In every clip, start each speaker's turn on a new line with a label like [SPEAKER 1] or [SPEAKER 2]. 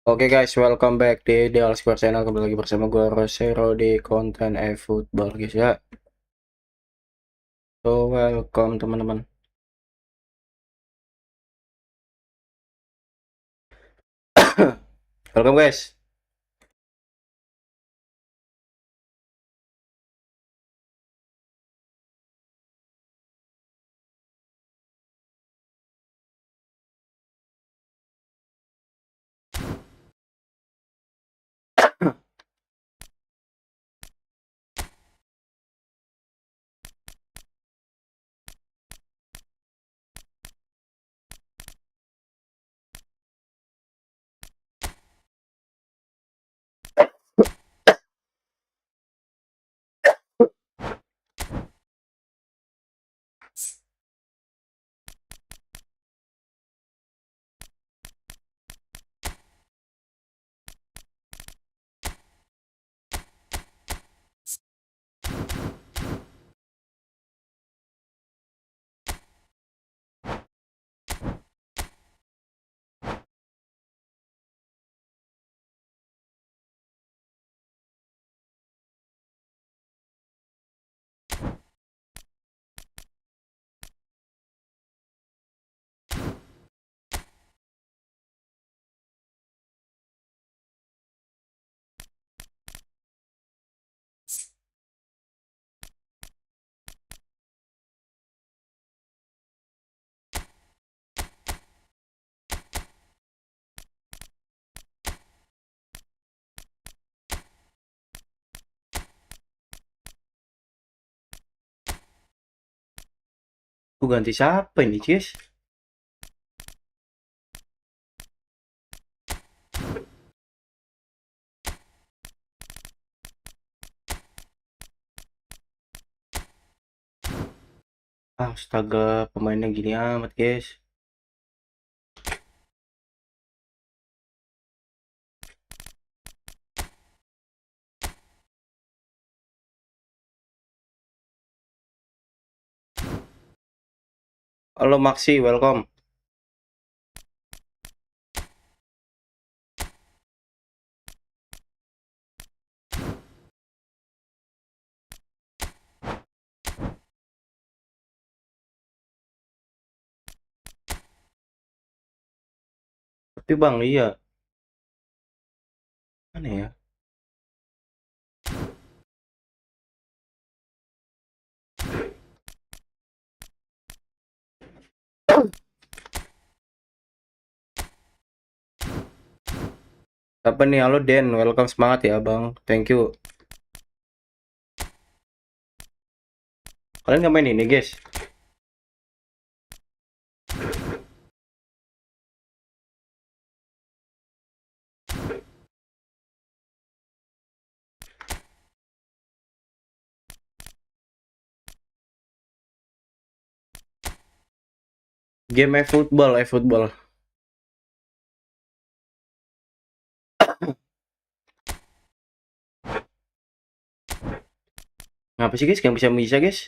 [SPEAKER 1] Oke guys, welcome back di Ideal Square Channel. Kembali lagi bersama gue Rosero di konten Efootball guys ya. So welcome teman-teman. Welcome guys. Gue ganti siapa ini guys? Astaga, pemainnya gini amat guys. Halo Maxi, welcome. Tapi bang, iya. Mana ya? Apa nih? Halo Den, welcome, semangat ya bang. Thank you. Kalian nggak main ini guys? Game eFootball, eFootball. Ngapa sih guys? Yang bisa guys?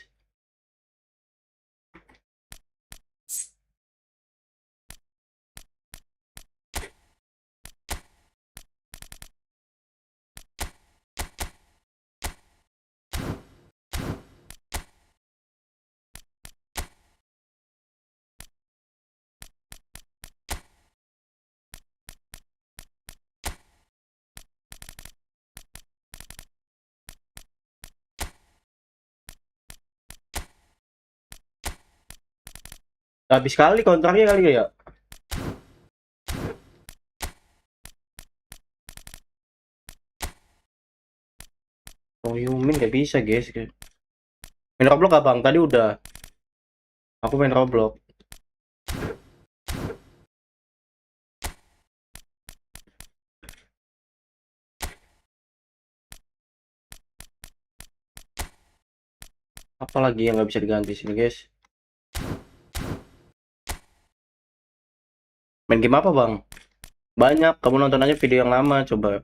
[SPEAKER 1] Habis kali kontraknya kali ya. Oh, Yumin nggak bisa guys. Main Roblox gak bang? Tadi udah. Aku main Roblox. Apalagi yang nggak bisa diganti sini guys? Main game apa bang? Banyak. Kamu nonton aja video yang lama coba.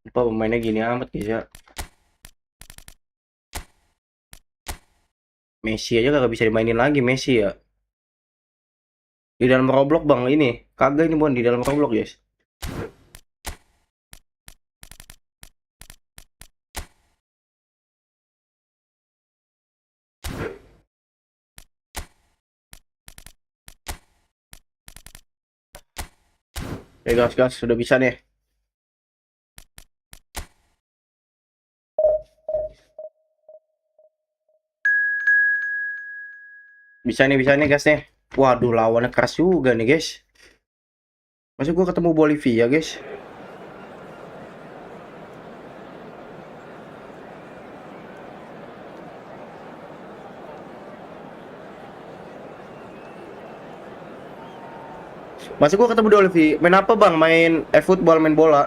[SPEAKER 1] Apa pemainnya gini amat guys ya. Messi aja kagak bisa dimainin lagi Messi ya. Di dalam Roblox bang ini. Kagak ini bukan di dalam Roblox guys. Gas, sudah bisa nih. Bisa nih guys nih. Waduh lawannya keras juga nih guys. Masa gua ketemu Bolivia guys. Masa gua ketemu Bolivia. Main apa bang? Main Efootball, main bola.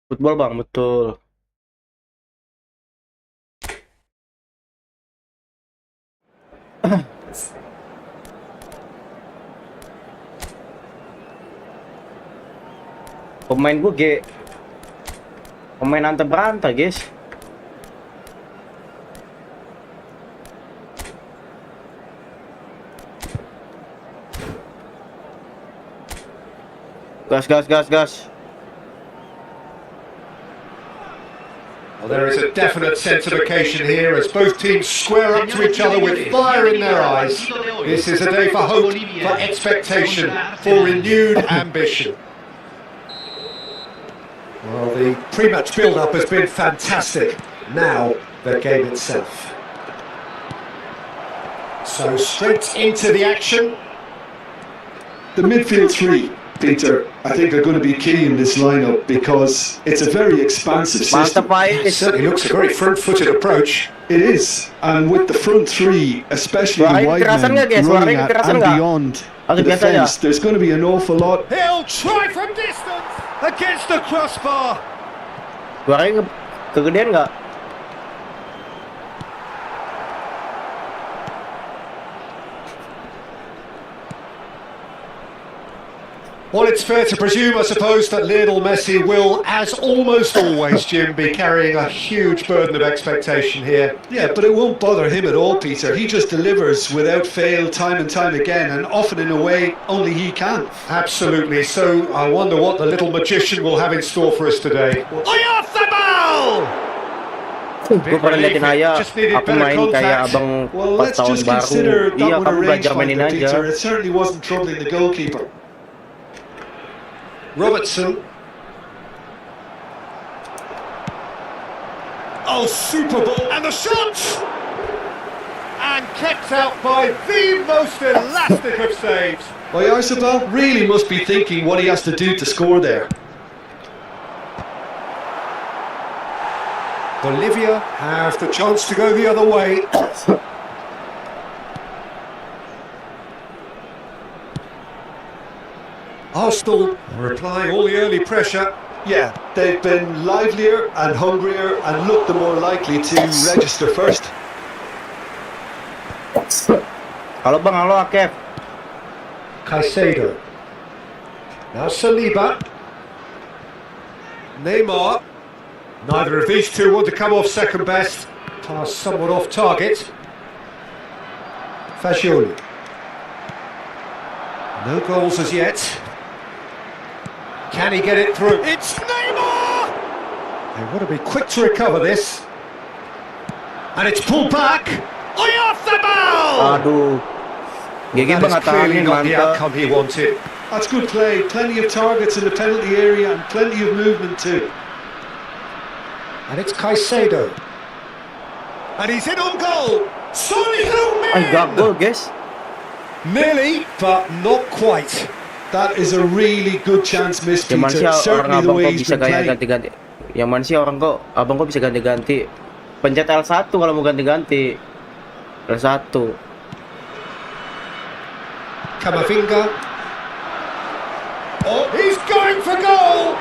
[SPEAKER 1] Football bang, betul. Pemain gue pemain antar berantar guys. Gas.
[SPEAKER 2] Well, there is a definite sense of occasion here as both teams square up to each other with fire in their eyes. This is a day for hope, for expectation, for renewed ambition. Well, the pre-match build-up has been fantastic. Now, the game itself. So straight into the action.
[SPEAKER 3] The midfield three, Peter, I think are going to be key in this lineup because it's a very expansive system.
[SPEAKER 2] It certainly looks a very front-footed approach.
[SPEAKER 3] It is, and with the front three, especially the wide men running at and beyond the defence, there's going to be an awful lot.
[SPEAKER 2] He'll try from distance against the crossbar.
[SPEAKER 1] Suaranya kegedean nggak?
[SPEAKER 2] Well, it's fair to presume, I suppose, that Lionel Messi will, as almost always, Jim, be carrying a huge burden of expectation here.
[SPEAKER 3] Yeah, but it won't bother him at all, Peter. He just delivers without fail time and time again, and often in a way only he can.
[SPEAKER 2] Absolutely. So I wonder what the little magician will have in store for us today. Oyarzabal!
[SPEAKER 1] Gue pernah liatin Aya, aku main kayak abang pas tahun baru. Iya, kamu belajar mainin aja.
[SPEAKER 3] It certainly wasn't troubling the goalkeeper.
[SPEAKER 2] Robertson. Oh, super ball, and the shot! And kept out by the most elastic of saves.
[SPEAKER 3] Oyarzabal really must be thinking what he has to do to score there.
[SPEAKER 2] Bolivia have the chance to go the other way. Arsenal replying all the early pressure.
[SPEAKER 3] Yeah, they've been livelier and hungrier and looked the more likely to register first.
[SPEAKER 1] Halo bang, halo Akef.
[SPEAKER 2] Caicedo. Now Saliba. Neymar. Neither of these two want to come off second best. Pass somewhat off target. Fagioli. No goals as yet. Can he get it through? It's Neymar! They want to be quick to recover this. And it's pulled back. Oyarzabal!
[SPEAKER 1] Aduh. GG bang,
[SPEAKER 2] That is clearly
[SPEAKER 1] atahanin,
[SPEAKER 2] not the
[SPEAKER 1] mantap.
[SPEAKER 2] outcome he wanted.
[SPEAKER 3] That's good play. Plenty of targets in the penalty area and plenty of movement too.
[SPEAKER 2] And it's Caicedo. And he's in on goal. Sorry,
[SPEAKER 1] Ay, gagal guys.
[SPEAKER 2] Nearly, but not quite.
[SPEAKER 3] That is a really good chance missed,
[SPEAKER 1] Yang mana sih
[SPEAKER 3] Peter.
[SPEAKER 1] orang
[SPEAKER 3] Certainly the
[SPEAKER 1] abang
[SPEAKER 3] way
[SPEAKER 1] kok
[SPEAKER 3] he's
[SPEAKER 1] bisa
[SPEAKER 3] been
[SPEAKER 1] kayak
[SPEAKER 3] playing.
[SPEAKER 1] ganti-ganti? Yang mana sih orang kok abang kok bisa ganti-ganti? Pencet L1 kalau mau ganti-ganti. L1.
[SPEAKER 2] Camavinga. Oh, he's going for goal!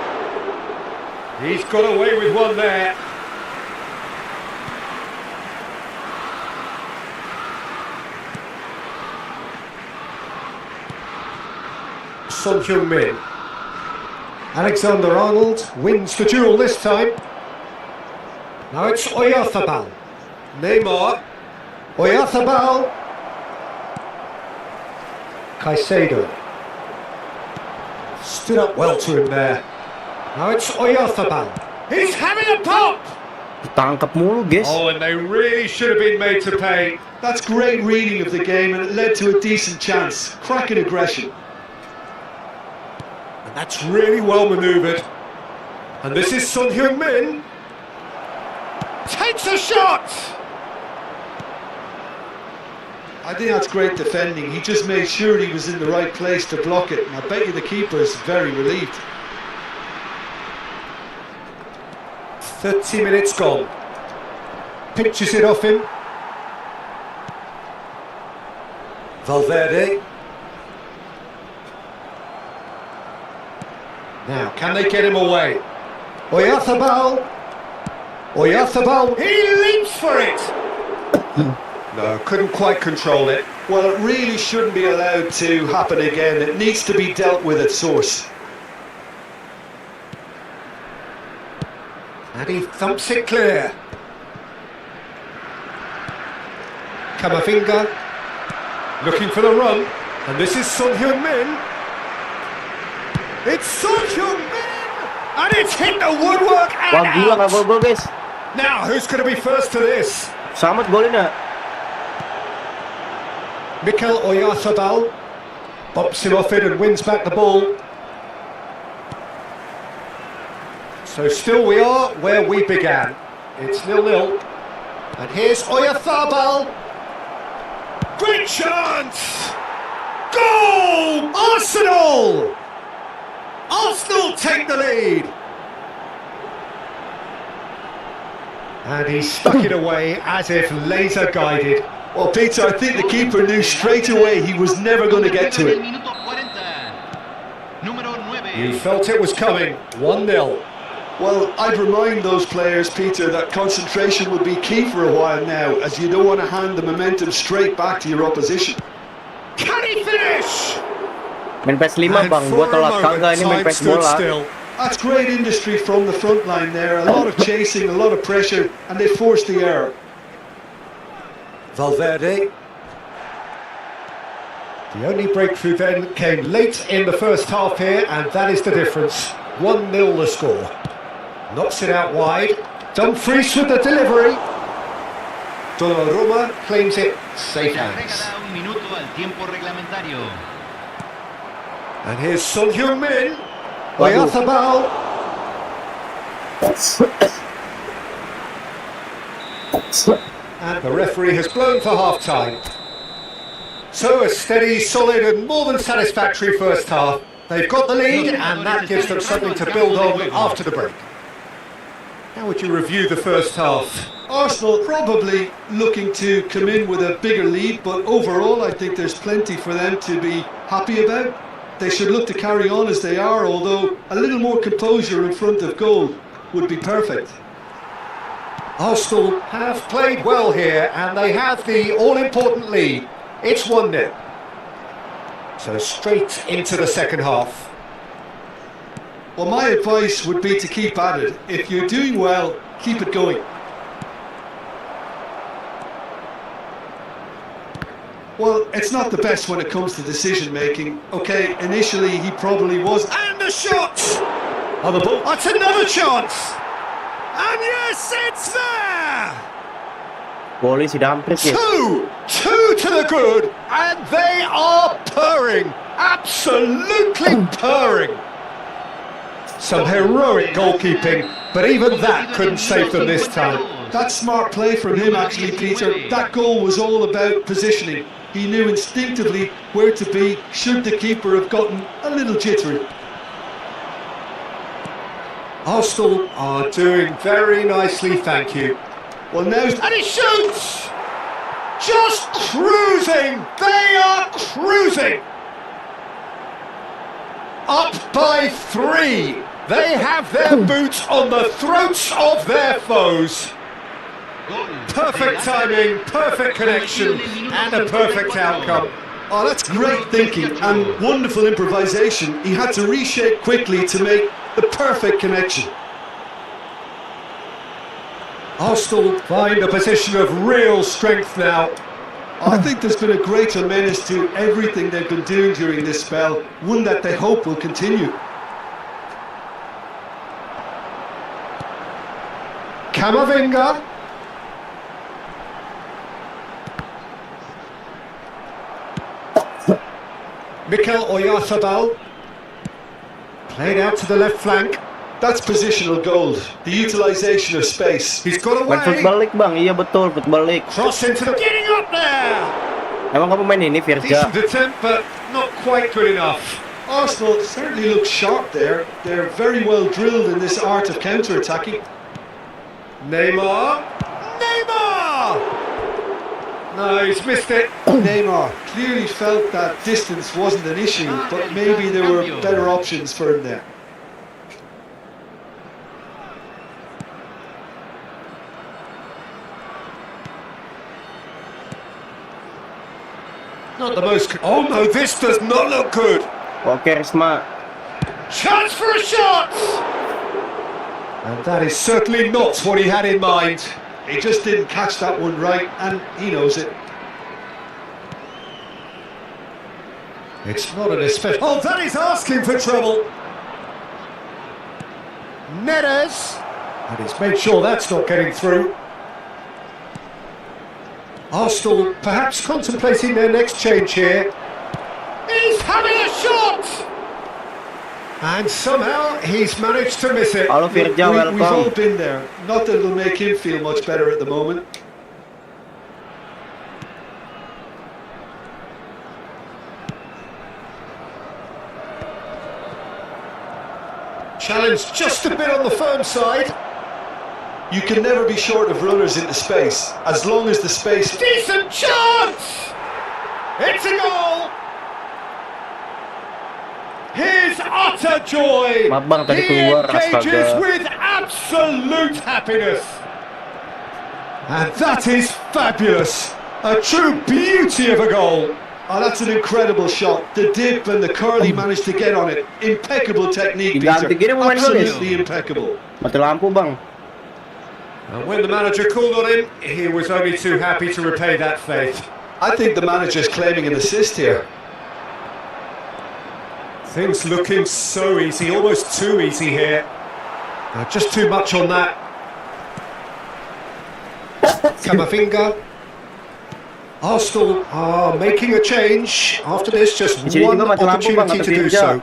[SPEAKER 2] He's got away with one there. Son Heung-min. Alexander-Arnold wins the duel this time. Now it's Oyarzabal. Neymar. Oyarzabal. Caicedo. Stood up well to him there. Now it's Oyarzabal. He's having a pop!
[SPEAKER 1] Tangkap mulu, guys.
[SPEAKER 2] Oh, and they really should have been made to pay.
[SPEAKER 3] That's great reading of the game, and it led to a decent chance. Cracking aggression.
[SPEAKER 2] And that's really well manoeuvred. And this is Son Heung-min. Takes a shot!
[SPEAKER 3] I think that's great defending. He just made sure he was in the right place to block it, and I bet you the keeper is very relieved.
[SPEAKER 2] 30 minutes gone. Pinches it off him. Valverde. Now, can they get him away? Oyarzabal. Oyarzabal. He leaps for it. No, couldn't quite control it.
[SPEAKER 3] Well, it really shouldn't be allowed to happen again. It needs to be dealt with at source.
[SPEAKER 2] And he thumps it clear. Kamavinga looking for the run, and this is Son Heung-min. It's Son Heung-min, and it's hit the woodwork and
[SPEAKER 1] Wah, gila nggak
[SPEAKER 2] out.
[SPEAKER 1] gol, guys.
[SPEAKER 2] Now, who's going to be first to this?
[SPEAKER 1] Selamat golin ya.
[SPEAKER 2] Mikel Oyarzabal bumps him off it and wins back the ball. So still we are where we began. It's 0-0. And here's Oyarzabal. Great chance! Goal! Arsenal! Arsenal take the lead. And he stuck it away as if laser guided.
[SPEAKER 3] Well, Peter, I think the keeper knew straight away he was never going to get to it.
[SPEAKER 2] He felt it was coming. 1-0.
[SPEAKER 3] Well, I'd remind those players, Peter, that concentration would be key for a while now, as you don't want to hand the momentum straight back to your opposition.
[SPEAKER 2] Can he finish?
[SPEAKER 1] Main PS5 bang, gua telat kagak ini main PS bola.
[SPEAKER 3] That's great industry from the front line there. A lot of chasing, a lot of pressure, and they forced the error.
[SPEAKER 2] Valverde. The only breakthrough then came late in the first half here, and that is the difference. 1-0 the score. Knocks it out wide. Dumfries with the delivery. Donnarumma claims it safe hands. And here's Son Heung-min. Oyarzabal. And the referee has blown for half-time. So a steady, solid and more than satisfactory first half. They've got the lead and that gives them something to build on after the break. How would you review the first half?
[SPEAKER 3] Arsenal probably looking to come in with a bigger lead, but overall I think there's plenty for them to be happy about. They should look to carry on as they are, although a little more composure in front of goal would be perfect.
[SPEAKER 2] Arsenal have played well here and they have the all-important lead. It's 1-0. So straight into the second half.
[SPEAKER 3] Well, my advice would be to keep at it. If you're doing well, keep it going. Well, it's not the best when it comes to decision making. Okay, initially he probably was.
[SPEAKER 2] And the shot! On the ball. That's another chance! And yes, it's there!
[SPEAKER 1] Goli si Dumfries ya.
[SPEAKER 2] Two to the good, and they are purring, absolutely purring. Some heroic goalkeeping, but even that couldn't save them this time.
[SPEAKER 3] That's smart play from him actually, Peter. That goal was all about positioning. He knew instinctively where to be should the keeper have gotten a little jittery.
[SPEAKER 2] Arsenal are doing very nicely, thank you.
[SPEAKER 3] Well, now...
[SPEAKER 2] And he shoots! Just cruising! They are cruising! Up by 3! They have their boots on the throats of their foes. Perfect timing, perfect connection, and a perfect outcome.
[SPEAKER 3] Oh, that's great thinking and wonderful improvisation. He had to reshape quickly to make the perfect connection.
[SPEAKER 2] Arsenal find a position of real strength now.
[SPEAKER 3] I think there's been a greater menace to everything they've been doing during this spell, one that they hope will continue.
[SPEAKER 2] Camavinga. Mikel Oyarzabal. Played out to the left flank.
[SPEAKER 3] That's positional gold, the utilisation of space.
[SPEAKER 2] He's got
[SPEAKER 1] Main
[SPEAKER 2] away.
[SPEAKER 1] football league bang, iya betul football league.
[SPEAKER 2] Cross into the... Getting up there!
[SPEAKER 1] Emang kamu main ini Virja?
[SPEAKER 2] Decent attempt, but not quite good enough.
[SPEAKER 3] Arsenal certainly look sharp there. They're very well drilled in this art of counter-attacking.
[SPEAKER 2] Neymar. Neymar! No, he's missed it.
[SPEAKER 3] Neymar clearly felt that distance wasn't an issue, but maybe there were better options for him there.
[SPEAKER 2] Not the most... Oh no, this does not look good.
[SPEAKER 1] Oke Risma.
[SPEAKER 2] Chance for a shot! And that is certainly not what he had in mind.
[SPEAKER 3] He just didn't catch that one right, and he knows it.
[SPEAKER 2] It's not an especially... Oh, that is asking for trouble. Neres. And he's made sure that's not getting through. Arsenal perhaps contemplating their next change here. He's having a shot! And somehow he's managed to miss it.
[SPEAKER 1] Halo Virja,
[SPEAKER 3] We've all
[SPEAKER 1] welcome.
[SPEAKER 3] been there. Not that it'll make him feel much better at the moment.
[SPEAKER 2] Challenge just a bit on the firm side.
[SPEAKER 3] You can never be short of runners into space, as long as the space...
[SPEAKER 2] Decent chance! It's a goal! His utter joy!
[SPEAKER 1] Maaf bang, tadi
[SPEAKER 2] He
[SPEAKER 1] keluar,
[SPEAKER 2] engages
[SPEAKER 1] astaga.
[SPEAKER 2] with absolute happiness. And that is fabulous! A true beauty of a goal!
[SPEAKER 3] Oh, that's an incredible shot. The dip and the curl he managed to get on it. Impeccable technique, Peter.
[SPEAKER 1] Diganti gini pemain gol ya?
[SPEAKER 3] Absolutely impeccable.
[SPEAKER 1] Mati lampu bang.
[SPEAKER 2] And when the manager called on him, he was only too happy to repay that faith.
[SPEAKER 3] I think the manager's claiming an assist here.
[SPEAKER 2] Things looking so easy, almost too easy here. Just too much on that. Camavinga. Arsenal are making a change after this, just
[SPEAKER 1] Di sini
[SPEAKER 2] one
[SPEAKER 1] juga mati lampu bang,
[SPEAKER 2] opportunity
[SPEAKER 1] kata
[SPEAKER 2] to do
[SPEAKER 1] Virja.
[SPEAKER 2] so.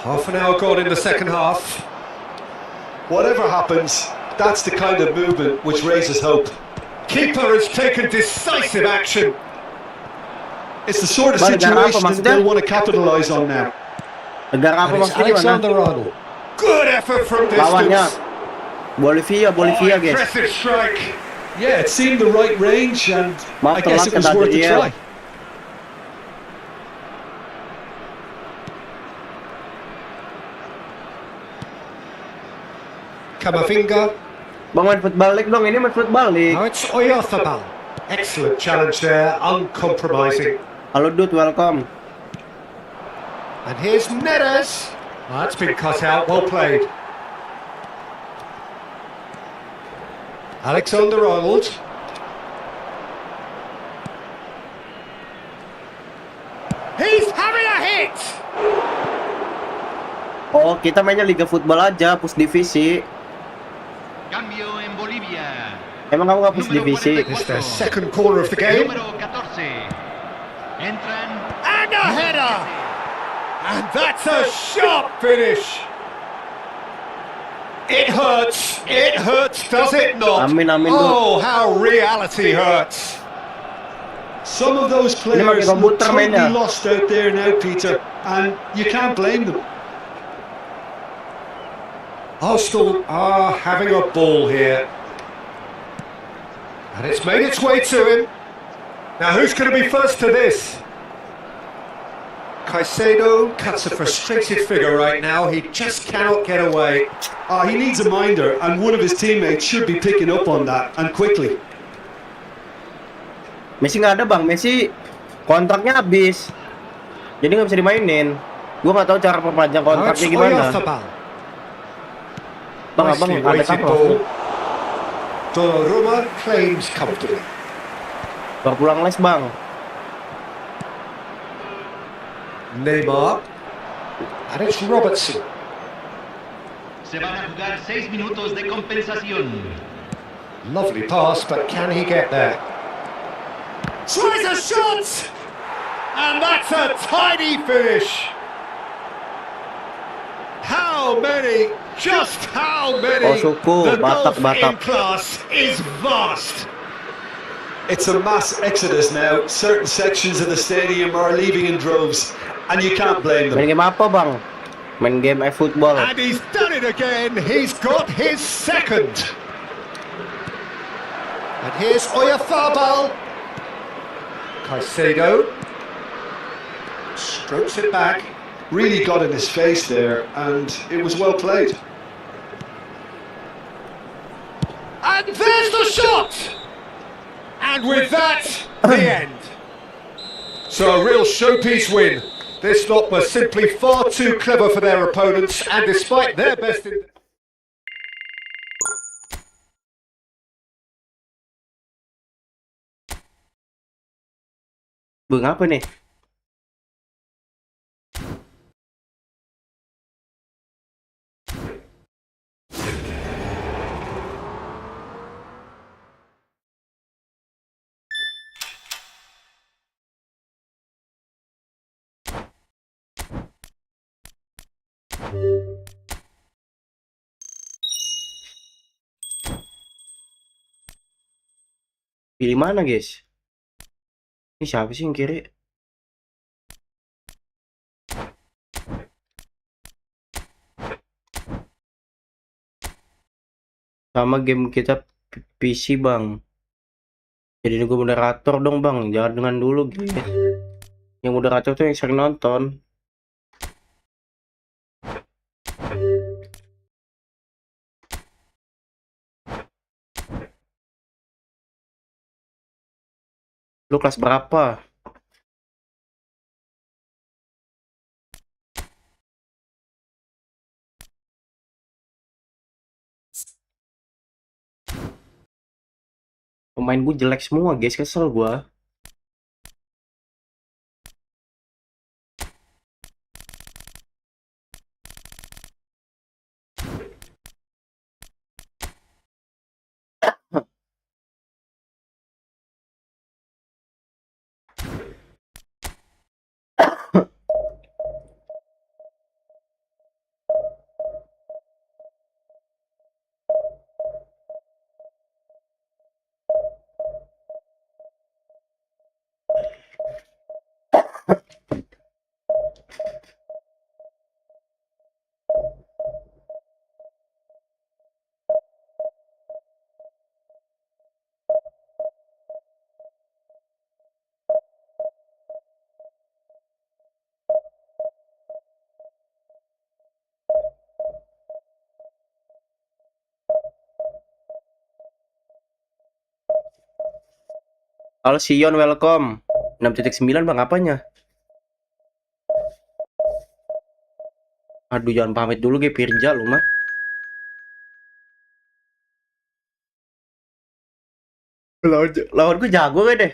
[SPEAKER 2] Half an hour gone in the second half.
[SPEAKER 3] Whatever happens, that's the kind of movement which raises hope.
[SPEAKER 2] Keeper has taken decisive action.
[SPEAKER 3] It's the sort of
[SPEAKER 1] Balik, negara apa
[SPEAKER 3] situation that
[SPEAKER 1] maksudnya?
[SPEAKER 3] they'll want to capitalise on now.
[SPEAKER 1] Negara apa
[SPEAKER 2] And it's
[SPEAKER 1] maksudnya di mana?
[SPEAKER 2] Alexander-Arnold. Good effort from
[SPEAKER 1] Lawannya
[SPEAKER 2] distance.
[SPEAKER 1] Bolivia guys.
[SPEAKER 2] Impressive strike.
[SPEAKER 3] Yeah, it seemed the right range, and I
[SPEAKER 1] Maaf
[SPEAKER 3] guess
[SPEAKER 1] telat
[SPEAKER 3] it was
[SPEAKER 1] kata
[SPEAKER 3] worth a
[SPEAKER 1] dia.
[SPEAKER 3] try.
[SPEAKER 2] Camavinga.
[SPEAKER 1] Bang main football league dong, ini main football league.
[SPEAKER 2] Now it's Oyarzabal. Excellent challenge there, uncompromising.
[SPEAKER 1] Halo Dude, welcome.
[SPEAKER 2] And here's Neres. Well, that's been cut out, well played. Alexander-Arnold. He's having a hit!
[SPEAKER 1] Oh, kita mainnya Liga Football aja, push divisi.
[SPEAKER 4] Cambio en Bolivia.
[SPEAKER 1] Emang kamu gak push divisi?
[SPEAKER 2] It's their second corner of the game.
[SPEAKER 4] Número 14. Entran.
[SPEAKER 2] And a header! And that's a sharp finish! It hurts, does it not?
[SPEAKER 1] Amin, amin,
[SPEAKER 2] Oh, how reality hurts!
[SPEAKER 3] Some of those
[SPEAKER 1] Ini pakai
[SPEAKER 3] players look
[SPEAKER 1] komputer
[SPEAKER 3] totally
[SPEAKER 1] mainnya.
[SPEAKER 3] lost out there now, Peter, and you can't blame them.
[SPEAKER 2] Arsenal are having a ball here. And it's made its way to him. Now who's going to be first to this? Caicedo cuts a frustrated figure right now. He just cannot get away.
[SPEAKER 3] He needs a minder, and one of his teammates should be picking up on that, and quickly.
[SPEAKER 1] Messi nggak ada bang, Messi kontraknya habis, jadi nggak bisa dimainin. Gue nggak tahu cara perpanjang kontraknya gimana. Bang, abang ada tackle.
[SPEAKER 2] Donnarumma claims comfortably.
[SPEAKER 1] Baru pulang les bang.
[SPEAKER 2] Neymar. And it's Robertson.
[SPEAKER 4] Se van a jugar 6 minutos de compensación.
[SPEAKER 2] Lovely pass, but can he get there? Tries a shot! And that's a tiny finish! How many? Just how many?
[SPEAKER 1] Oh, suku,
[SPEAKER 2] The
[SPEAKER 1] Batak,
[SPEAKER 2] golf
[SPEAKER 1] Batak.
[SPEAKER 2] in class is vast.
[SPEAKER 3] It's a mass exodus now. Certain sections of the stadium are leaving in droves, and you can't blame them.
[SPEAKER 1] Main game apa bang? Main game Efootball.
[SPEAKER 2] And he's done it again. He's got his second. And here's Oyarzabal. Caicedo strokes it back.
[SPEAKER 3] Really got in his face there, and it was well played.
[SPEAKER 2] And there's the shot! And with that, the end. So a real showpiece win. This lot were simply far too clever for their opponents, and despite their best in...
[SPEAKER 1] Bang apa nih? Pilih mana guys? Ini siapa sih yang kiri? Sama game kita PC bang. Jadi gue moderator dong bang. Jangan dengan dulu guys. Yang moderator tuh yang sering nonton. Lu kelas berapa? Pemain gue jelek semua guys, kesel gue. Halo Sion, welcome. 6.9 bang, apanya? Aduh, jangan pamit dulu gue Pirja lu mah. Lawan gue jago gak deh.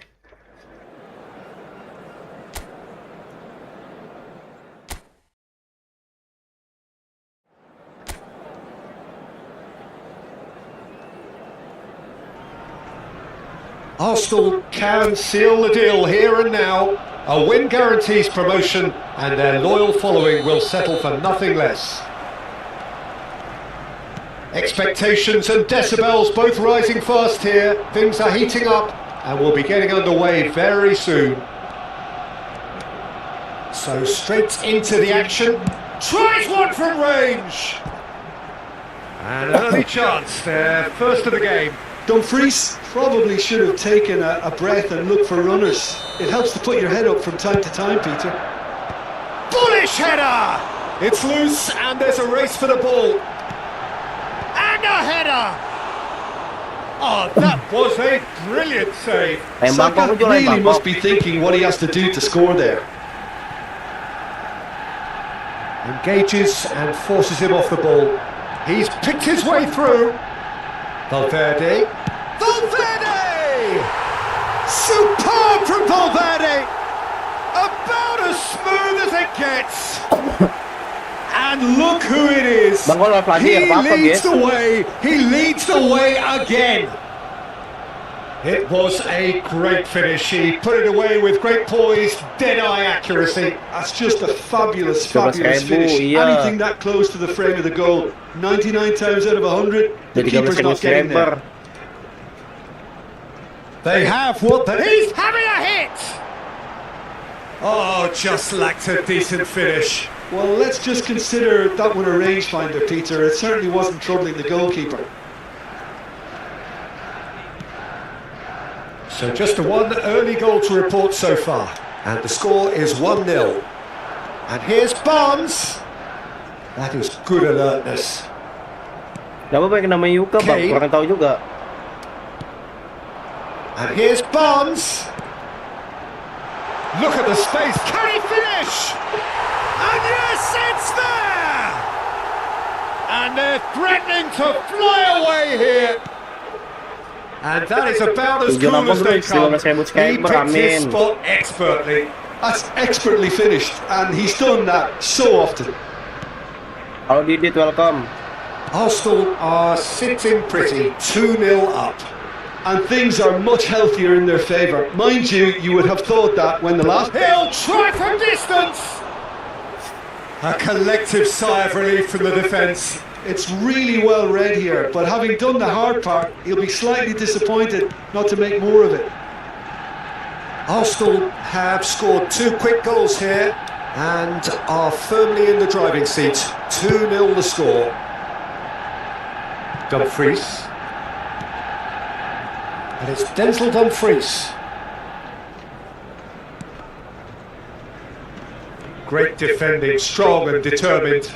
[SPEAKER 2] Arsenal can seal the deal here and now. A win guarantees promotion, and their loyal following will settle for nothing less. Expectations and decibels both rising fast here. Things are heating up, and we'll be getting underway very soon. So straight into the action. Tries one from range. An early chance there, first of the game.
[SPEAKER 3] Dumfries probably should have taken a breath and looked for runners. It helps to put your head up from time to time, Peter.
[SPEAKER 2] bullish header! It's loose and there's a race for the ball. And a header! Oh, that was a brilliant save.
[SPEAKER 3] Saka really must be thinking what he has to do to score there.
[SPEAKER 2] Engages and forces him off the ball. He's picked his way through. Valverde. Valverde! Superb from Valverde! About as smooth as it gets. And look who it is. He leads the way. He leads the way again. It was a great finish. He put it away with great poise, dead-eye accuracy.
[SPEAKER 3] That's just a fabulous finish. Anything that close to the frame of the goal, 99 times out of 100, the keeper's not getting there.
[SPEAKER 2] They have what they... He's having a hit! Oh, just lacked a decent finish.
[SPEAKER 3] Well, let's just consider that one a rangefinder, Peter. It certainly wasn't troubling the goalkeeper.
[SPEAKER 2] So just one early goal to report so far. And the score is 1-0. And here's Barnes. That is good alertness.
[SPEAKER 1] Kenapa pakai nama Yuka, Bang? Kurang tahu juga.
[SPEAKER 2] And here's Barnes. Look at the space. Can he finish? And yes, it's there! And they're threatening to fly away here. And that is about as cool as they come. He picked his spot expertly.
[SPEAKER 3] That's expertly finished, and he's done that so often.
[SPEAKER 1] Kalau Didit, welcome.
[SPEAKER 2] Arsenal are sitting pretty, 2-0 up.
[SPEAKER 3] And things are much healthier in their favour. Mind you, you would have thought that when the last...
[SPEAKER 2] He'll try from distance! A collective sigh of relief from the defence.
[SPEAKER 3] It's really well read here, but having done the hard part, he'll be slightly disappointed not to make more of it.
[SPEAKER 2] Arsenal have scored 2 quick goals here and are firmly in the driving seat. 2-0 the score. Dumfries. And it's Denzel Dumfries. Great defending, strong and determined.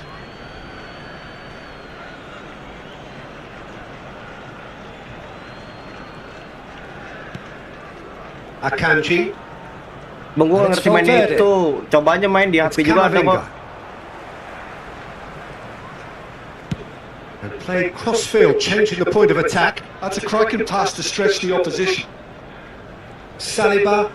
[SPEAKER 2] Akanji.
[SPEAKER 1] Bang, gue ngerti main itu. Coba aja main di HP juga ada kok.
[SPEAKER 2] And played crossfield, changing the point of attack.
[SPEAKER 3] That's a cracking pass to stretch the opposition.
[SPEAKER 2] Saliba.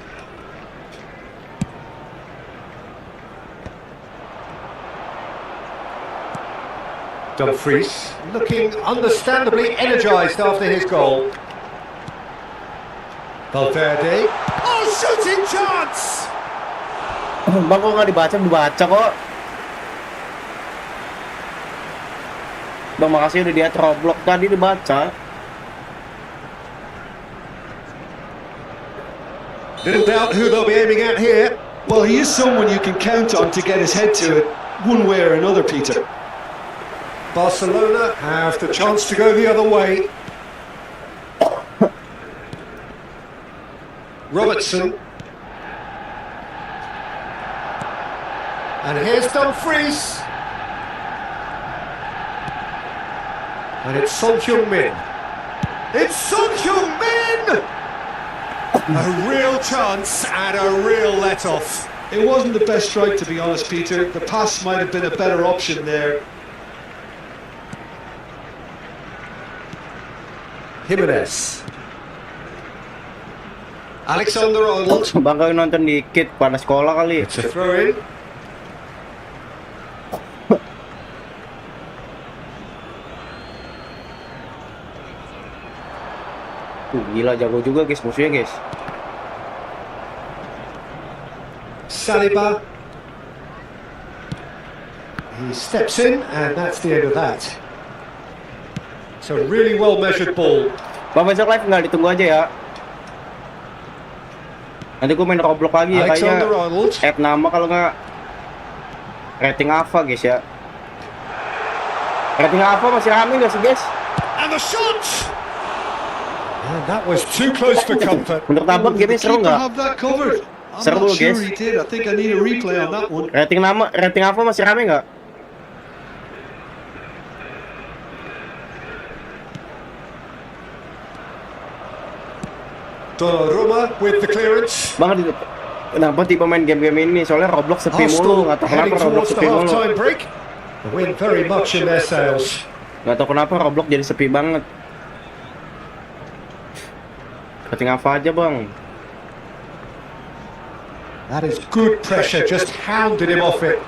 [SPEAKER 2] Dumfries, looking understandably energised after his goal. Valverde. Oh, shooting chance!
[SPEAKER 1] Bang, kok nggak dibaca kok. Bang, makasih udah dia troblok tadi dibaca.
[SPEAKER 2] Little doubt who they'll be aiming at here.
[SPEAKER 3] Well, he is someone you can count on to get his head to it, one way or another, Peter.
[SPEAKER 2] Barcelona have the chance to go the other way. Robertson. And here's Dumfries. And it's Son Heung-min. It's Son Heung-min! A real chance and a real let-off.
[SPEAKER 3] It wasn't the best strike, to be honest, Peter. The pass might have been a better option there.
[SPEAKER 2] Jimenez. Alexander-Arnold.
[SPEAKER 1] Bang, kau nonton dikit pada sekolah kali.
[SPEAKER 2] It's a throw-in.
[SPEAKER 1] Gila, jago juga guys musuhnya guys.
[SPEAKER 2] Saliba. He steps in and that's the end of that. It's a really well measured ball.
[SPEAKER 1] Bang, besok live nggak ditunggu aja ya. Nanti gue main Roblox lagi ya, kayaknya add nama kalau nggak rating apa guys ya. Rating apa masih rame nggak sih guys?
[SPEAKER 2] And the shot! And that was too close for comfort.
[SPEAKER 1] Menurut abang game seru nggak?
[SPEAKER 3] I'm
[SPEAKER 1] Seru
[SPEAKER 3] not sure
[SPEAKER 1] guys.
[SPEAKER 3] he did. I think I need a replay on that one.
[SPEAKER 1] Rating apa masih rame nggak?
[SPEAKER 2] Donnarumma with the clearance.
[SPEAKER 1] Bang, kenapa tipe main game-game ini? Soalnya Roblox sepi mulu, nggak tahu kenapa
[SPEAKER 2] heading
[SPEAKER 1] Roblox
[SPEAKER 2] towards the
[SPEAKER 1] sepi mulu.
[SPEAKER 2] half-time break. The wind very much in their sails.
[SPEAKER 1] Nggak tahu kenapa Roblox jadi sepi banget. Rating apa aja bang?
[SPEAKER 2] That is good pressure, just hounded him off it.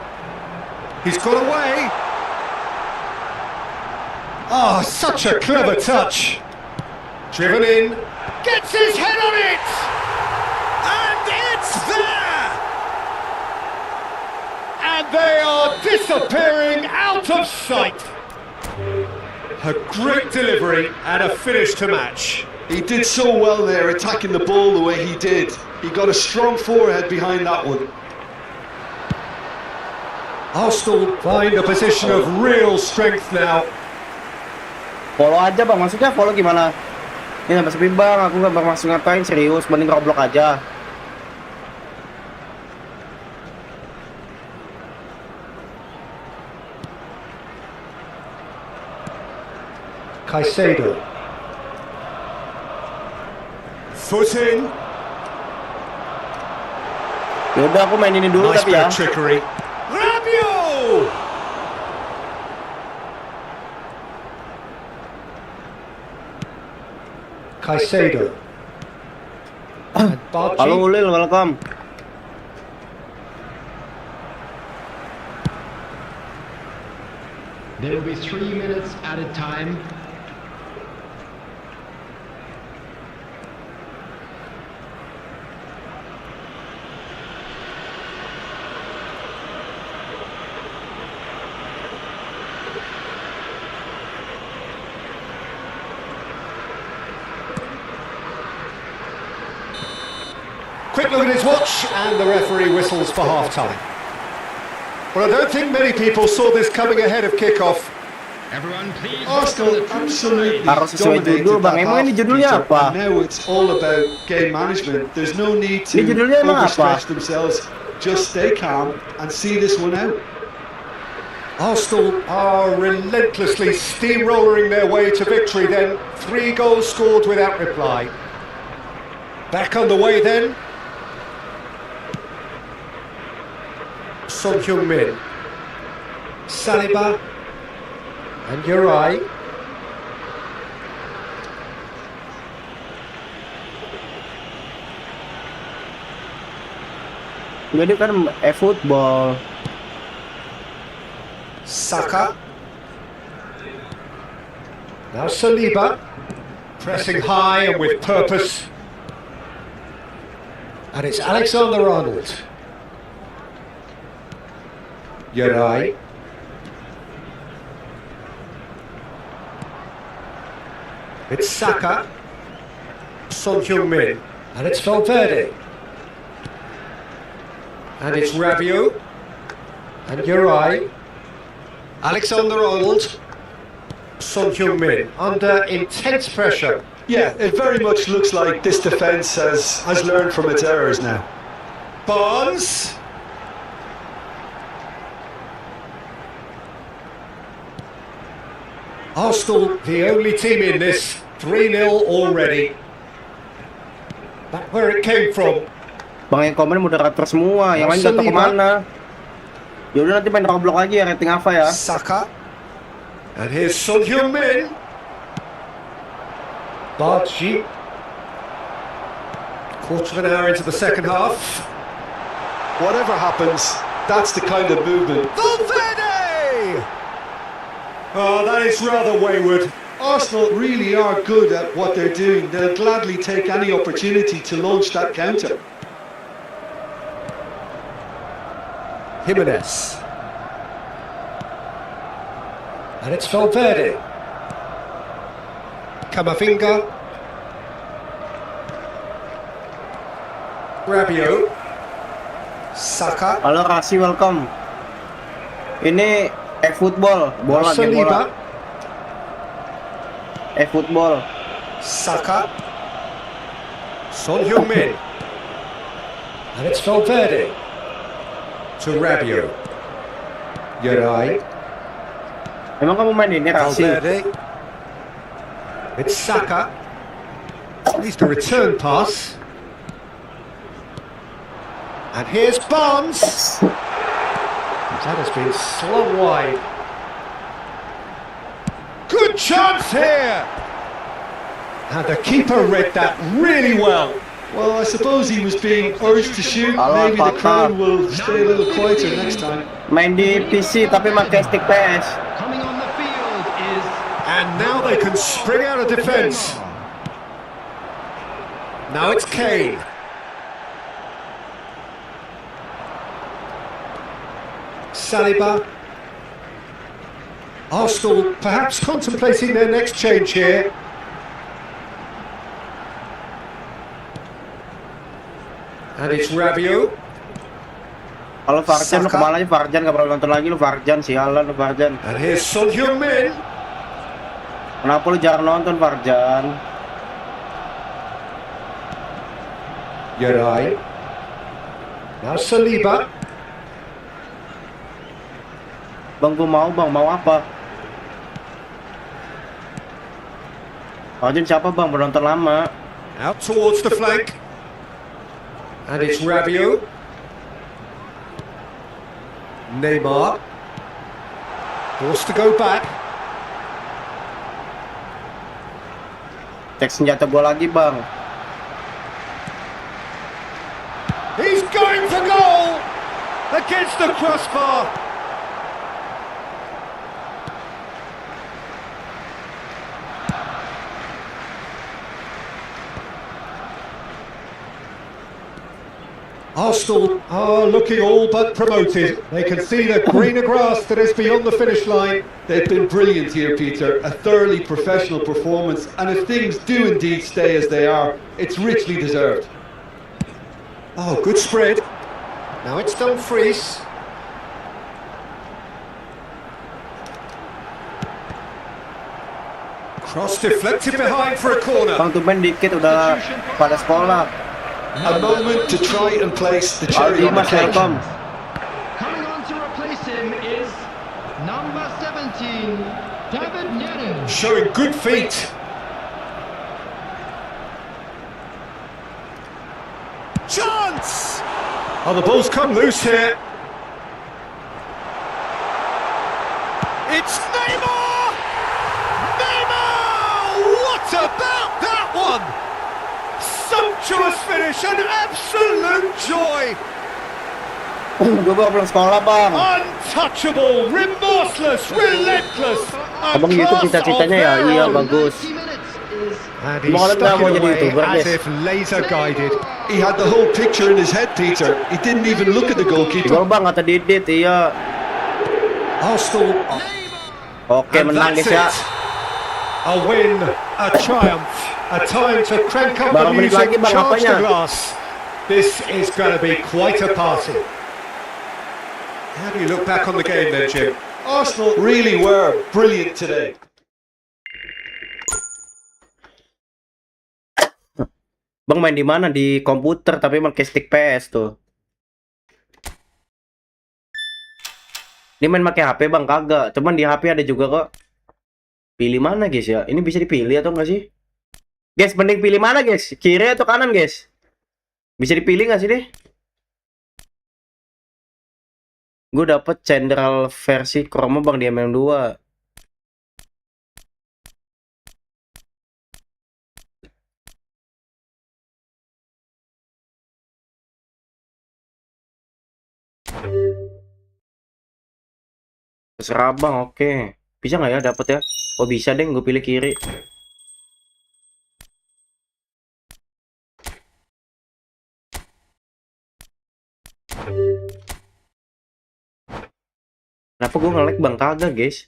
[SPEAKER 2] He's got away. Oh, such a clever touch. Driven in, gets his head on it! And it's there! And they are disappearing out of sight. A great delivery and a finish to match.
[SPEAKER 3] He did so well there, attacking the ball the way he did. He got a strong forehead behind that one.
[SPEAKER 2] Arsenal find a position of real strength now.
[SPEAKER 1] Follow aja bang, maksudnya follow gimana? Ini sampai sepi bang, aku nggak bermaksud ngatain, serius, mending Roblox aja.
[SPEAKER 2] Caicedo. Foot in.
[SPEAKER 1] Yaudah aku main ini dulu
[SPEAKER 2] Nice
[SPEAKER 1] tapi
[SPEAKER 2] bit
[SPEAKER 1] ya.
[SPEAKER 2] of trickery. Rabiot! Caicedo. And
[SPEAKER 1] Halo
[SPEAKER 2] Barchi.
[SPEAKER 1] Ulil, welcome.
[SPEAKER 4] There will be 3 minutes at a time.
[SPEAKER 2] Quick look at his watch, and the referee whistles for half-time. Well, I don't think many people saw this coming ahead of kick-off.
[SPEAKER 4] Everyone, please.
[SPEAKER 3] Arsenal absolutely
[SPEAKER 1] Harus sesuai
[SPEAKER 3] dominated
[SPEAKER 1] judul bang,
[SPEAKER 3] that
[SPEAKER 1] emang ini
[SPEAKER 3] half,
[SPEAKER 1] judulnya
[SPEAKER 3] Peter,
[SPEAKER 1] apa?
[SPEAKER 3] and now it's all about game management. There's no need to
[SPEAKER 1] Ini judulnya emang apa?
[SPEAKER 3] overstretch themselves. Just stay calm and see this one out.
[SPEAKER 2] Arsenal are relentlessly steamrolling their way to victory then. 3 goals scored without reply. Back underway then. Son Heung-min. Saliba. And Uri.
[SPEAKER 1] Jadi kan Efootball.
[SPEAKER 2] Saka. Now Saliba. Pressing high and with purpose. And it's Alexander-Arnold. Uri. It's Saka. Son Heung-min. And it's Valverde. And it's Rabiot. And Uri. Alexander-Arnold. Son Heung-min under intense pressure.
[SPEAKER 3] Yeah, it very much looks like this defence has learned from its errors now.
[SPEAKER 2] Barnes. Arsenal, the only team in this, 3-0 already. Back where it came from.
[SPEAKER 1] Bang yang komen moderator semua, yang lain gak tau kemana. Yaudah nanti main Roblox aja ya, rating apa ya?
[SPEAKER 2] Saka. And here's Son Heung-min. Barchi. Quarter of an hour into the second half.
[SPEAKER 3] Whatever happens, that's the kind of movement.
[SPEAKER 2] Valverde! Oh, that is rather wayward.
[SPEAKER 3] Arsenal really are good at what they're doing. They'll gladly take any opportunity to launch that counter.
[SPEAKER 2] Jimenez. And it's Valverde. Camavinga. Rabiot. Saka.
[SPEAKER 1] Halo Rasi, welcome. Ini Efootball, bola game bola.
[SPEAKER 2] Saliba.
[SPEAKER 1] Efootball.
[SPEAKER 2] Saka. Son Heung-min. And it's Valverde to Rabiot. Uri.
[SPEAKER 1] Emang kamu main ini Rasi?
[SPEAKER 2] Valverde. It's Saka. Needs the return pass. And here's Barnes. That has been slung wide. Good chance here. And the keeper read that really well.
[SPEAKER 3] Well, I suppose he was being urged to shoot.
[SPEAKER 1] Alah,
[SPEAKER 3] Maybe the
[SPEAKER 1] patah.
[SPEAKER 3] crowd will stay a little quieter next time.
[SPEAKER 1] Main di PC tapi pakai stick PS.
[SPEAKER 4] Coming on the field is
[SPEAKER 2] And now they can spring out of defence. Now it's Kane. Saliba. Arsenal perhaps contemplating their next change here. And it's Rabiot.
[SPEAKER 1] Kalau Farjan lu
[SPEAKER 2] Saka.
[SPEAKER 1] kemana aja Farjan, gak pernah nonton lagi lu Farjan, sialan lu Farjan.
[SPEAKER 2] And here's Son Heung-min.
[SPEAKER 1] Kenapa lu jarang nonton Farjan?
[SPEAKER 2] Uri. Now Saliba.
[SPEAKER 1] Bang gua mau apa? Farjan siapa bang, penonton lama.
[SPEAKER 2] Out towards the flank. And it's Rabiot. Neymar. Forced to go back.
[SPEAKER 1] Cek senjata gua lagi bang.
[SPEAKER 2] He's going for goal! Against the crossbar. Arsenal are looking all but promoted. They can see the greener grass that is beyond the finish line.
[SPEAKER 3] They've been brilliant here, Peter. A thoroughly professional performance. And if things do indeed stay as they are, it's richly deserved.
[SPEAKER 2] Oh, good spread. Now it's Dumfries. Cross deflected behind for a corner.
[SPEAKER 1] Bang tumben dikit udah pada sekolah.
[SPEAKER 3] A moment to try and place the cherry on the
[SPEAKER 1] Mas
[SPEAKER 3] cake.
[SPEAKER 1] welcome.
[SPEAKER 4] coming on to replace him is number 17, David Neres.
[SPEAKER 2] Showing good feet. Chance! Oh, the ball's come loose here. It's Neymar! Neymar! What about that one? Sumptuous finish, an absolute joy.
[SPEAKER 1] Gua baru pulang sekolah bang.
[SPEAKER 2] Untouchable, remorseless, relentless. A
[SPEAKER 1] Abang YouTube
[SPEAKER 2] class
[SPEAKER 1] cita-citanya
[SPEAKER 2] of
[SPEAKER 1] ya?
[SPEAKER 2] their
[SPEAKER 1] Iya
[SPEAKER 2] own.
[SPEAKER 1] bagus.
[SPEAKER 4] 90 minutes is
[SPEAKER 2] And he
[SPEAKER 1] Mau kalian nggak
[SPEAKER 2] stuck
[SPEAKER 1] mau
[SPEAKER 2] it
[SPEAKER 1] jadi
[SPEAKER 2] away
[SPEAKER 1] YouTuber,
[SPEAKER 2] as
[SPEAKER 1] guys?
[SPEAKER 2] if laser guided.
[SPEAKER 3] He had the whole picture in his head, Peter. He didn't even look at the goalkeeper.
[SPEAKER 1] Gol bang kata Didit, iya.
[SPEAKER 2] Arsenal,
[SPEAKER 1] Oke
[SPEAKER 2] and
[SPEAKER 1] menang
[SPEAKER 2] that's
[SPEAKER 1] guys ya.
[SPEAKER 2] it. A win, a triumph, a time to crank up the
[SPEAKER 1] Barang menit
[SPEAKER 2] music,
[SPEAKER 1] lagi, Bang,
[SPEAKER 2] charge the
[SPEAKER 1] apanya?
[SPEAKER 2] glass. This is going to be quite a party. How do you look back on the game then, Jim?
[SPEAKER 3] Arsenal really were brilliant today.
[SPEAKER 1] Bang main di mana? Di komputer tapi pakai stick PS tuh. Ini main pakai HP bang kagak. Cuman di HP ada juga kok. Pilih mana guys ya? Ini bisa dipilih atau enggak sih? Guys, mending pilih mana guys? Kiri atau kanan guys? Bisa dipilih nggak sih deh? Gue dapet general versi Chroma bang di MM2. Terserah bang, oke. Bisa nggak ya dapet ya? Oh bisa deh, gue pilih kiri. Kenapa gue nge-lag bang? Kagak guys.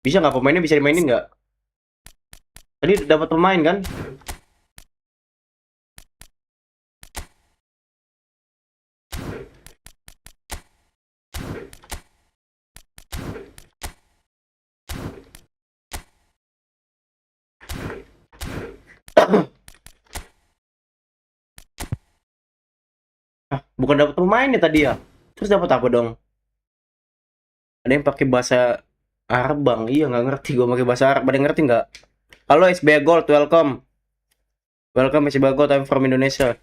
[SPEAKER 1] Bisa nggak pemainnya bisa dimainin nggak? Tadi dapat pemain kan? Bukan dapat pemain ya tadi ya. Terus dapat apa dong? Ada yang pakai bahasa Arab bang. Iya nggak ngerti gue pakai bahasa Arab. Ada yang ngerti nggak? Halo SB Gold, welcome. Welcome SB Gold, I'm from Indonesia.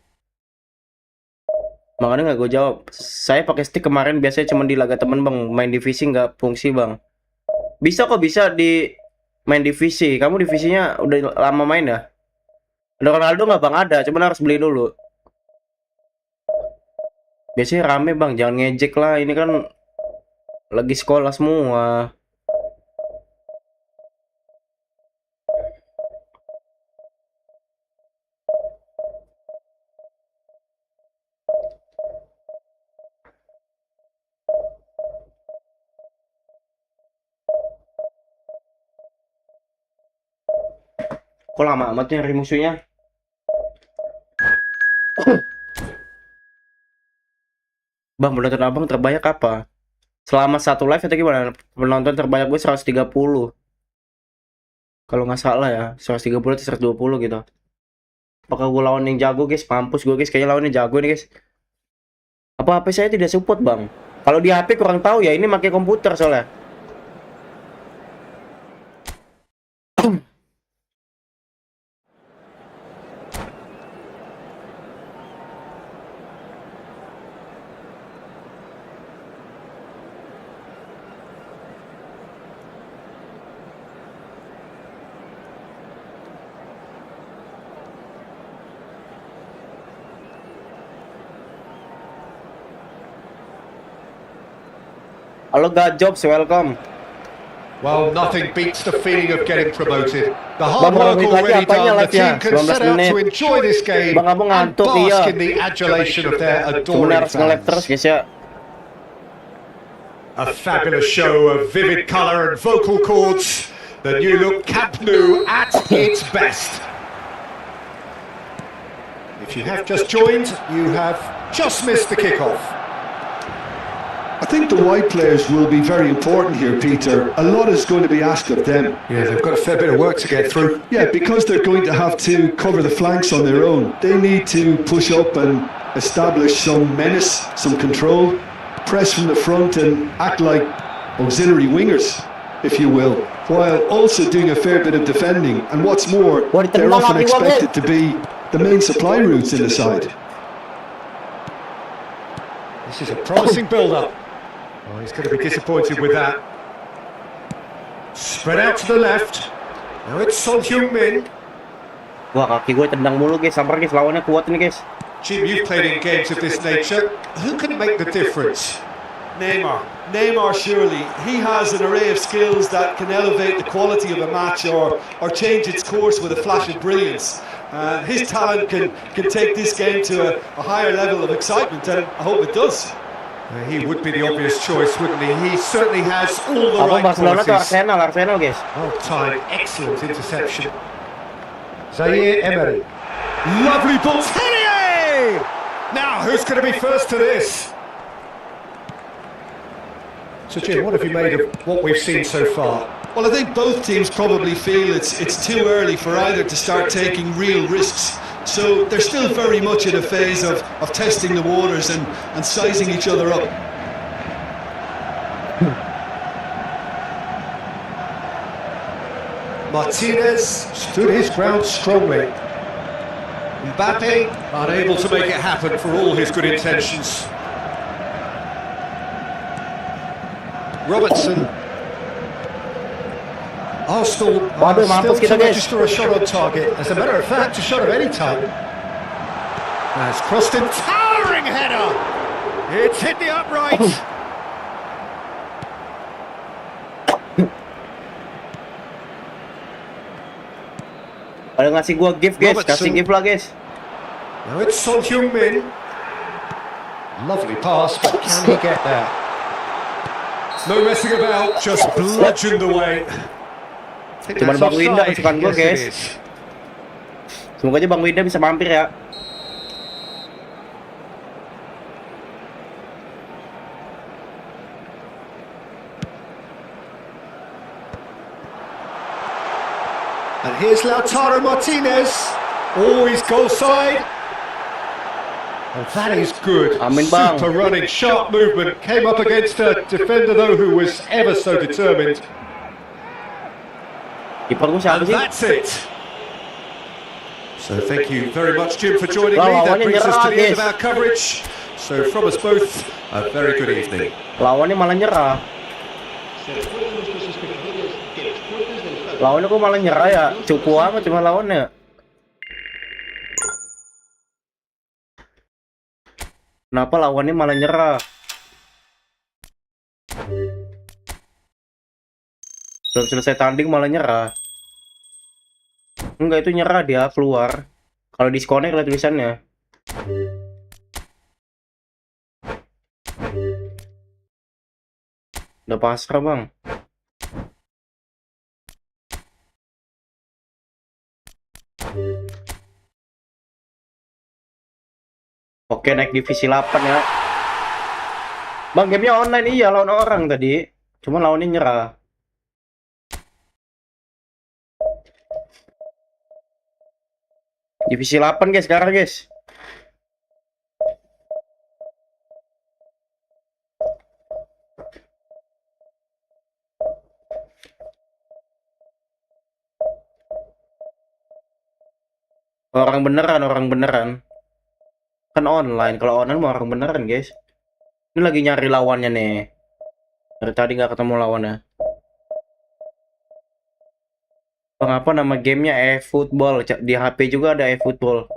[SPEAKER 1] Makanya nggak gue jawab. Saya pakai stick kemarin biasanya cuma di laga temen bang. Main divisi nggak fungsi bang. Bisa kok bisa di main divisi. Kamu divisinya udah lama main ya? Ada Ronaldo nggak bang? Ada, cuman harus beli dulu. Biasanya rame bang, jangan ngejek lah. Ini kan lagi sekolah semua. Kok lama amat nyari musuhnya? Bang, penonton abang terbanyak apa? Selama satu live atau gimana? Penonton terbanyak gue 130. Kalau nggak salah ya, 130 atau 120 gitu. Apakah gue lawan yang jago guys? Mampus gue guys, kayaknya lawan yang jago nih guys. Apa HP saya tidak support bang? Kalau di HP kurang tahu ya, ini pakai komputer soalnya. Halo Gajobs, welcome.
[SPEAKER 2] Well, nothing beats the feeling of getting promoted. The
[SPEAKER 1] Bang,
[SPEAKER 2] hard work
[SPEAKER 1] berapa menit lagi
[SPEAKER 2] already
[SPEAKER 1] apanya
[SPEAKER 2] done. The
[SPEAKER 1] live-nya?
[SPEAKER 2] team can
[SPEAKER 1] 19
[SPEAKER 2] set out
[SPEAKER 1] menit.
[SPEAKER 2] to enjoy this game
[SPEAKER 1] Bang, abang
[SPEAKER 2] and
[SPEAKER 1] ngantuk, iya.
[SPEAKER 2] bask in the adulation of their
[SPEAKER 1] Cuman
[SPEAKER 2] adoring
[SPEAKER 1] harus nge-live terus
[SPEAKER 2] fans.
[SPEAKER 1] guys ya.
[SPEAKER 2] A fabulous show of vivid colour and vocal cords. The new look Camp Nou at its best. If you have just joined, you have just missed the kickoff.
[SPEAKER 3] I think the wide players will be very important here, Peter. A lot is going to be asked of them.
[SPEAKER 2] Yeah, they've got a fair bit of work to get through.
[SPEAKER 3] Yeah, because they're going to have to cover the flanks on their own. They need to push up and establish some menace, some control, press from the front and act like auxiliary wingers, if you will, while also doing a fair bit of defending. And what's more, they're often expected to be the main supply routes in the side.
[SPEAKER 2] This is a promising build-up. Oh, he's going to be disappointed with that. Spread out to the left. Now it's Son Heung-min.
[SPEAKER 1] Wah, kaki gue tendang mulu guys, sabar guys, lawannya kuat nih guys.
[SPEAKER 2] Jim, you've played in games of this nature. Who can make the difference?
[SPEAKER 3] Neymar surely. He has an array of skills that can elevate the quality of a match or change its course with a flash of brilliance. His talent can take this game to a higher level of excitement, and I hope it does.
[SPEAKER 2] He would be the obvious choice, wouldn't he? He certainly has all the
[SPEAKER 1] Apa
[SPEAKER 2] right
[SPEAKER 1] Barcelona atau
[SPEAKER 2] qualities.
[SPEAKER 1] Arsenal guys.
[SPEAKER 2] Well timed, excellent interception. Zaire Emery. Lovely ball. Tenier! Now, who's going to be first to this? So, Jim, what have you made of what we've seen so far?
[SPEAKER 3] Well, I think both teams probably feel it's too early for either to start taking real risks. So they're still very much in a phase of testing the waters and sizing each other up.
[SPEAKER 2] Martinez stood his ground strongly. Mbappe unable to make it happen for all his good intentions. Robertson. Arsenal
[SPEAKER 1] Waduh,
[SPEAKER 2] still
[SPEAKER 1] mampus kita,
[SPEAKER 2] to
[SPEAKER 1] guys.
[SPEAKER 2] register a shot on target. As a matter of fact, a shot of any type. Has crossed in, towering header. It's hit the upright.
[SPEAKER 1] Ada ngasih gua gift guys,
[SPEAKER 2] Robertson.
[SPEAKER 1] kasih gift lah guys.
[SPEAKER 2] Now it's Son Heung-min. Lovely pass, but can he get there? No messing about, just bludgeoned away.
[SPEAKER 1] Cuman Bang Winda kesukaan gua guys. Semoga aja Bang Winda bisa mampir ya.
[SPEAKER 2] And here's Lautaro Martinez. Always goal side. And that is good.
[SPEAKER 1] Amin, bang.
[SPEAKER 2] Super running, sharp movement. Came up against a defender though who was ever so determined.
[SPEAKER 1] Kiper gue siapa
[SPEAKER 2] And
[SPEAKER 1] sih?
[SPEAKER 2] that's it. So thank you very much, Jim, for joining me.
[SPEAKER 1] Lawannya
[SPEAKER 2] That brings us to the end of
[SPEAKER 1] nyerah,
[SPEAKER 2] our coverage. So from us both, a very good evening.
[SPEAKER 1] Lawannya malah nyerah. Lawannya kok malah nyerah ya? Cukup amat cuma lawannya. Kenapa lawannya malah nyerah? Belum selesai tanding malah nyerah. Enggak, itu nyerah, dia keluar. Kalau disconnect lah tulisannya. Udah pasrah bang. Oke, naik divisi 8 ya. Bang, gamenya online, iya, lawan orang tadi. Cuma lawannya nyerah. Divisi 8 guys sekarang guys. Orang beneran. Kan online, kalau online mah orang beneran guys. Ini lagi nyari lawannya nih. Dari tadi nggak ketemu lawannya. Bang, apa nama gamenya? Efootball. Di HP juga ada Efootball.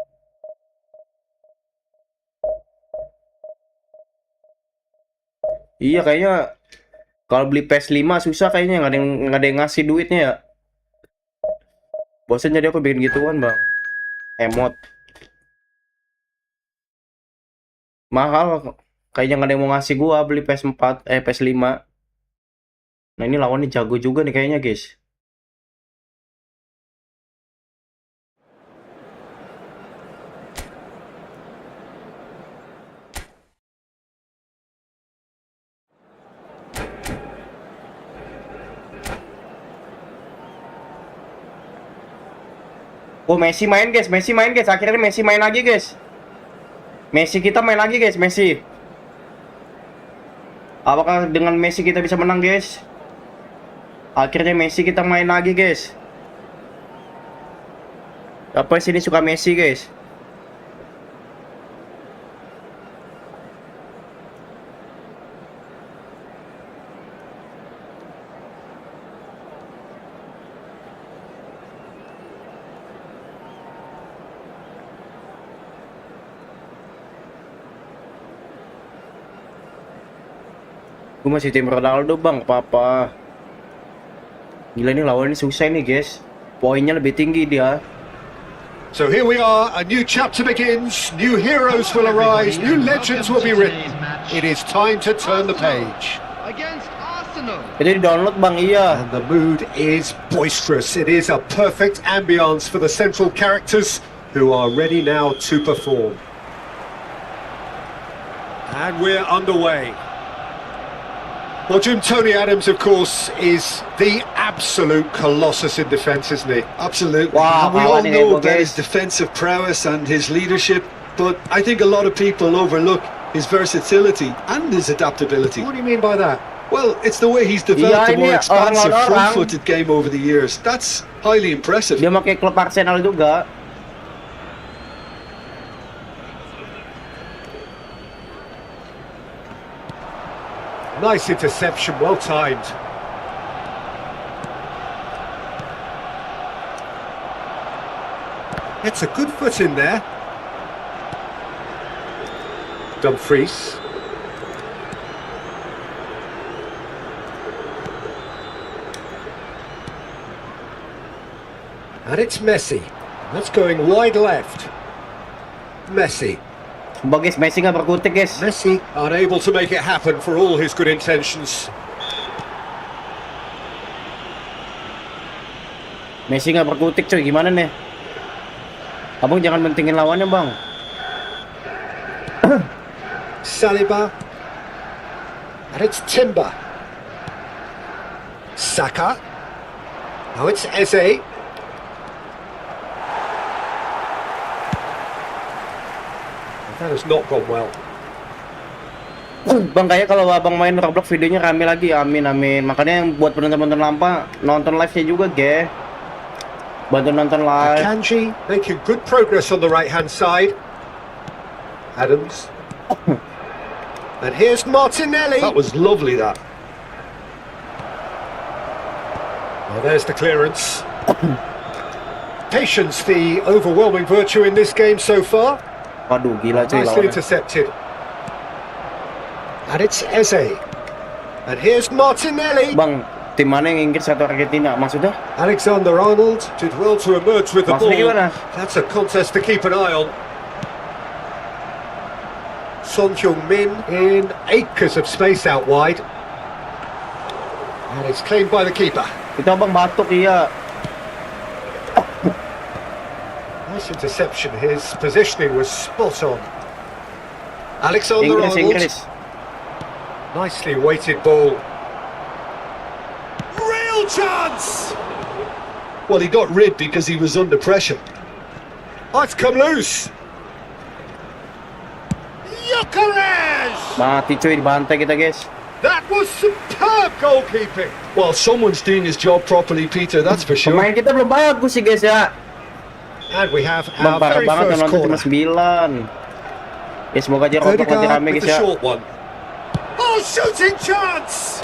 [SPEAKER 1] Iya, kayaknya kalau beli PS5 susah kayaknya, nggak ada yang ngasih duitnya ya. Bosan jadi aku bikin gituan bang. Emot mahal, kayaknya nggak ada yang mau ngasih gua beli PS4 PS5. Nah ini lawannya jago juga nih kayaknya guys. Oh, Messi main guys, akhirnya Messi main lagi guys. Kita main lagi guys, Messi. Apakah dengan Messi kita bisa menang guys? Akhirnya Messi kita main lagi guys. Apa sini suka Messi guys? Gue masih tim Ronaldo bang, apa-apa. Gila nih lawannya susah nih guys. Poinnya lebih tinggi dia.
[SPEAKER 2] So here we are, a new chapter begins, new heroes will arise, new legends will be written. It is time to turn the page.
[SPEAKER 4] Against Arsenal.
[SPEAKER 1] Itu di-download bang, iya.
[SPEAKER 2] And the mood is boisterous. It is a perfect ambience for the central characters who are ready now to perform. And we're underway. Well, Jim, Tony Adams, of course, is the absolute colossus in defence, isn't he?
[SPEAKER 3] Absolutely.
[SPEAKER 1] Wow,
[SPEAKER 3] And we all
[SPEAKER 1] Pawan
[SPEAKER 3] know
[SPEAKER 1] Ibo,
[SPEAKER 3] about his
[SPEAKER 1] guys.
[SPEAKER 3] defensive prowess and his leadership, but I think a lot of people overlook his versatility and his adaptability.
[SPEAKER 2] What do you mean by that?
[SPEAKER 3] Well, it's the way he's developed
[SPEAKER 1] Iya,
[SPEAKER 3] a more
[SPEAKER 1] ini
[SPEAKER 3] expansive
[SPEAKER 1] orang-orang.
[SPEAKER 3] front-footed game over the years. That's highly impressive.
[SPEAKER 1] Dia pakai klub Arsenal juga.
[SPEAKER 2] Nice interception, well timed. It's a good foot in there. Dumfries. And it's Messi. That's going wide left. Messi.
[SPEAKER 1] Sumpah guys, Messi nggak berkutik guys.
[SPEAKER 2] Messi unable to make it happen for all his good intentions.
[SPEAKER 1] Messi nggak berkutik cuy, gimana nih? Abang jangan mentingin lawannya bang.
[SPEAKER 2] Saliba. And it's Timber. Saka. Now it's Eze. That has not gone well.
[SPEAKER 1] Bang, kayak kalau abang main Roblox videonya rame lagi, amin amin. Makanya yang buat penonton lampa nonton live-nya juga, ge. Bantu nonton live.
[SPEAKER 2] Kanji making good progress on the right-hand side. Adams. And here's Martinelli.
[SPEAKER 3] That was lovely, that.
[SPEAKER 2] Well, there's the clearance. Patience, the overwhelming virtue in this game so far.
[SPEAKER 1] Waduh, gila cuy
[SPEAKER 2] Nicely
[SPEAKER 1] lawannya.
[SPEAKER 2] intercepted. And it's Eze. And here's Martinelli.
[SPEAKER 1] Bang, tim mana yang Inggris atau Argentina? Maksudnya?
[SPEAKER 2] Alexander-Arnold did well to emerge with the
[SPEAKER 1] Maksudnya
[SPEAKER 2] ball.
[SPEAKER 1] gimana?
[SPEAKER 2] That's a contest to keep an eye on. Son Heung-min in acres of space out wide. And it's claimed by the keeper.
[SPEAKER 1] Itu abang batuk, iya.
[SPEAKER 2] Nice interception. His positioning was spot on.
[SPEAKER 1] Inggris,
[SPEAKER 2] Alexander-Arnold.
[SPEAKER 1] Inggris.
[SPEAKER 2] Nicely weighted ball. Real chance!
[SPEAKER 3] Well, he got rid because he was under pressure.
[SPEAKER 2] Oh, it's come loose. Gyökeres!
[SPEAKER 1] Mati cuy, dibantai kita, guys.
[SPEAKER 2] That was superb goalkeeping.
[SPEAKER 3] Well, someone's doing his job properly, Peter, that's for sure.
[SPEAKER 1] Pemain kita belum bagus sih, guys ya.
[SPEAKER 2] And we have
[SPEAKER 1] Bang,
[SPEAKER 2] our
[SPEAKER 1] parah
[SPEAKER 2] very
[SPEAKER 1] banget yang
[SPEAKER 2] first
[SPEAKER 1] nonton cuma
[SPEAKER 2] corner.
[SPEAKER 1] 9. Ya semoga aja Roblox nanti
[SPEAKER 2] Odegaard
[SPEAKER 1] rame,
[SPEAKER 2] with
[SPEAKER 1] guys
[SPEAKER 2] the
[SPEAKER 1] ya.
[SPEAKER 2] short one. Oh, shooting chance!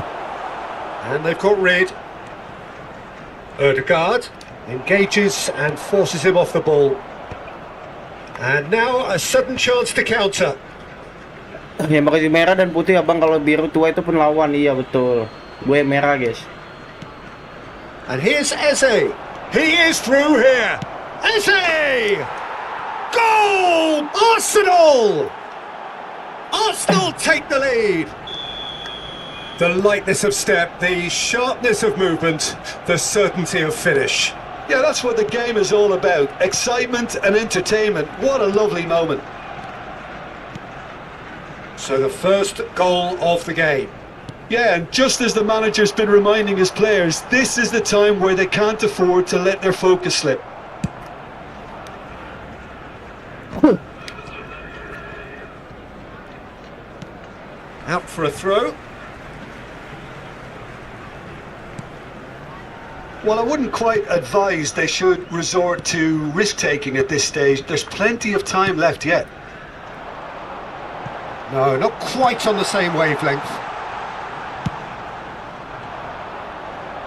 [SPEAKER 2] And they've got rid. Odegaard engages and forces him off the ball. And now a sudden chance to counter.
[SPEAKER 1] Ya makasih merah dan putih abang, kalau biru tua itu pun lawan, iya betul. Gue merah, guys.
[SPEAKER 2] And here's Eze. He is through here. Eze! Goal! Arsenal! Arsenal take the lead. The lightness of step, the sharpness of movement, the certainty of finish.
[SPEAKER 3] Yeah, that's what the game is all about. Excitement and entertainment. What a lovely moment.
[SPEAKER 2] So the first goal of the game.
[SPEAKER 3] Yeah, and just as the manager's been reminding his players, this is the time where they can't afford to let their focus slip.
[SPEAKER 2] Out for a throw.
[SPEAKER 3] Well, I wouldn't quite advise they should resort to risk-taking at this stage. There's plenty of time left yet.
[SPEAKER 2] No, not quite on the same wavelength.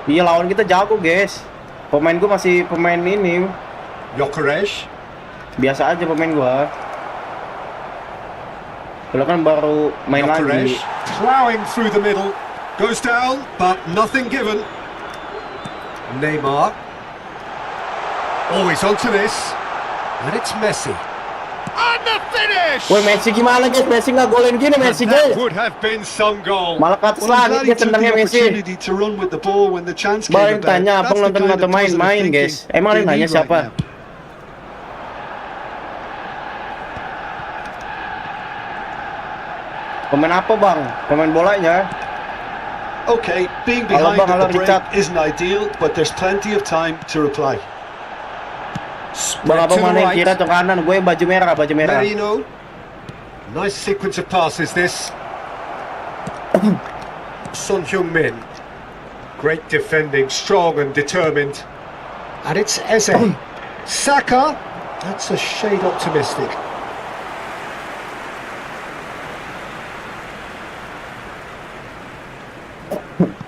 [SPEAKER 1] Iya, lawan kita jago, guys. Pemain gue masih pemain ini.
[SPEAKER 2] Gyökeres.
[SPEAKER 1] Biasa aja pemain gue. Kalau kan baru main
[SPEAKER 2] Gyökeres
[SPEAKER 1] lagi.
[SPEAKER 2] plowing through the middle. Goes down, but nothing given. Neymar. Always onto this. And it's Messi. And the finish!
[SPEAKER 1] Woi, Messi gimana, guys? Messi nggak golin gini, Messi, guys.
[SPEAKER 2] That would have been some goal.
[SPEAKER 1] Malah ke atas
[SPEAKER 3] Well, I'm
[SPEAKER 1] lagi
[SPEAKER 3] glad
[SPEAKER 1] dia
[SPEAKER 3] he took the
[SPEAKER 1] tendangnya Messi.
[SPEAKER 3] opportunity to run with the ball when the chance came
[SPEAKER 1] Bareng
[SPEAKER 3] about.
[SPEAKER 1] tanya,
[SPEAKER 3] That's
[SPEAKER 1] abang
[SPEAKER 3] the
[SPEAKER 1] nonton
[SPEAKER 3] kind of
[SPEAKER 1] nonton
[SPEAKER 3] positive
[SPEAKER 1] main,
[SPEAKER 3] thinking
[SPEAKER 1] guys. Emang
[SPEAKER 3] they
[SPEAKER 1] ada nanya
[SPEAKER 3] need right
[SPEAKER 1] siapa?
[SPEAKER 3] now.
[SPEAKER 1] Pemain apa, bang? Pemain bolanya.
[SPEAKER 3] Okay, being
[SPEAKER 1] Halo,
[SPEAKER 3] behind
[SPEAKER 1] Bang, halo,
[SPEAKER 3] at the break
[SPEAKER 1] Richard.
[SPEAKER 3] isn't ideal, but there's plenty of time to reply.
[SPEAKER 1] Bang,
[SPEAKER 2] Spread
[SPEAKER 1] abang
[SPEAKER 2] to the
[SPEAKER 1] mana yang
[SPEAKER 2] right.
[SPEAKER 1] kiri atau kanan? Gue baju merah, baju merah.
[SPEAKER 2] Merino. Nice sequence of passes this. Son Heung-min. Great defending, strong and determined. And it's Eze. Saka. That's a shade optimistic.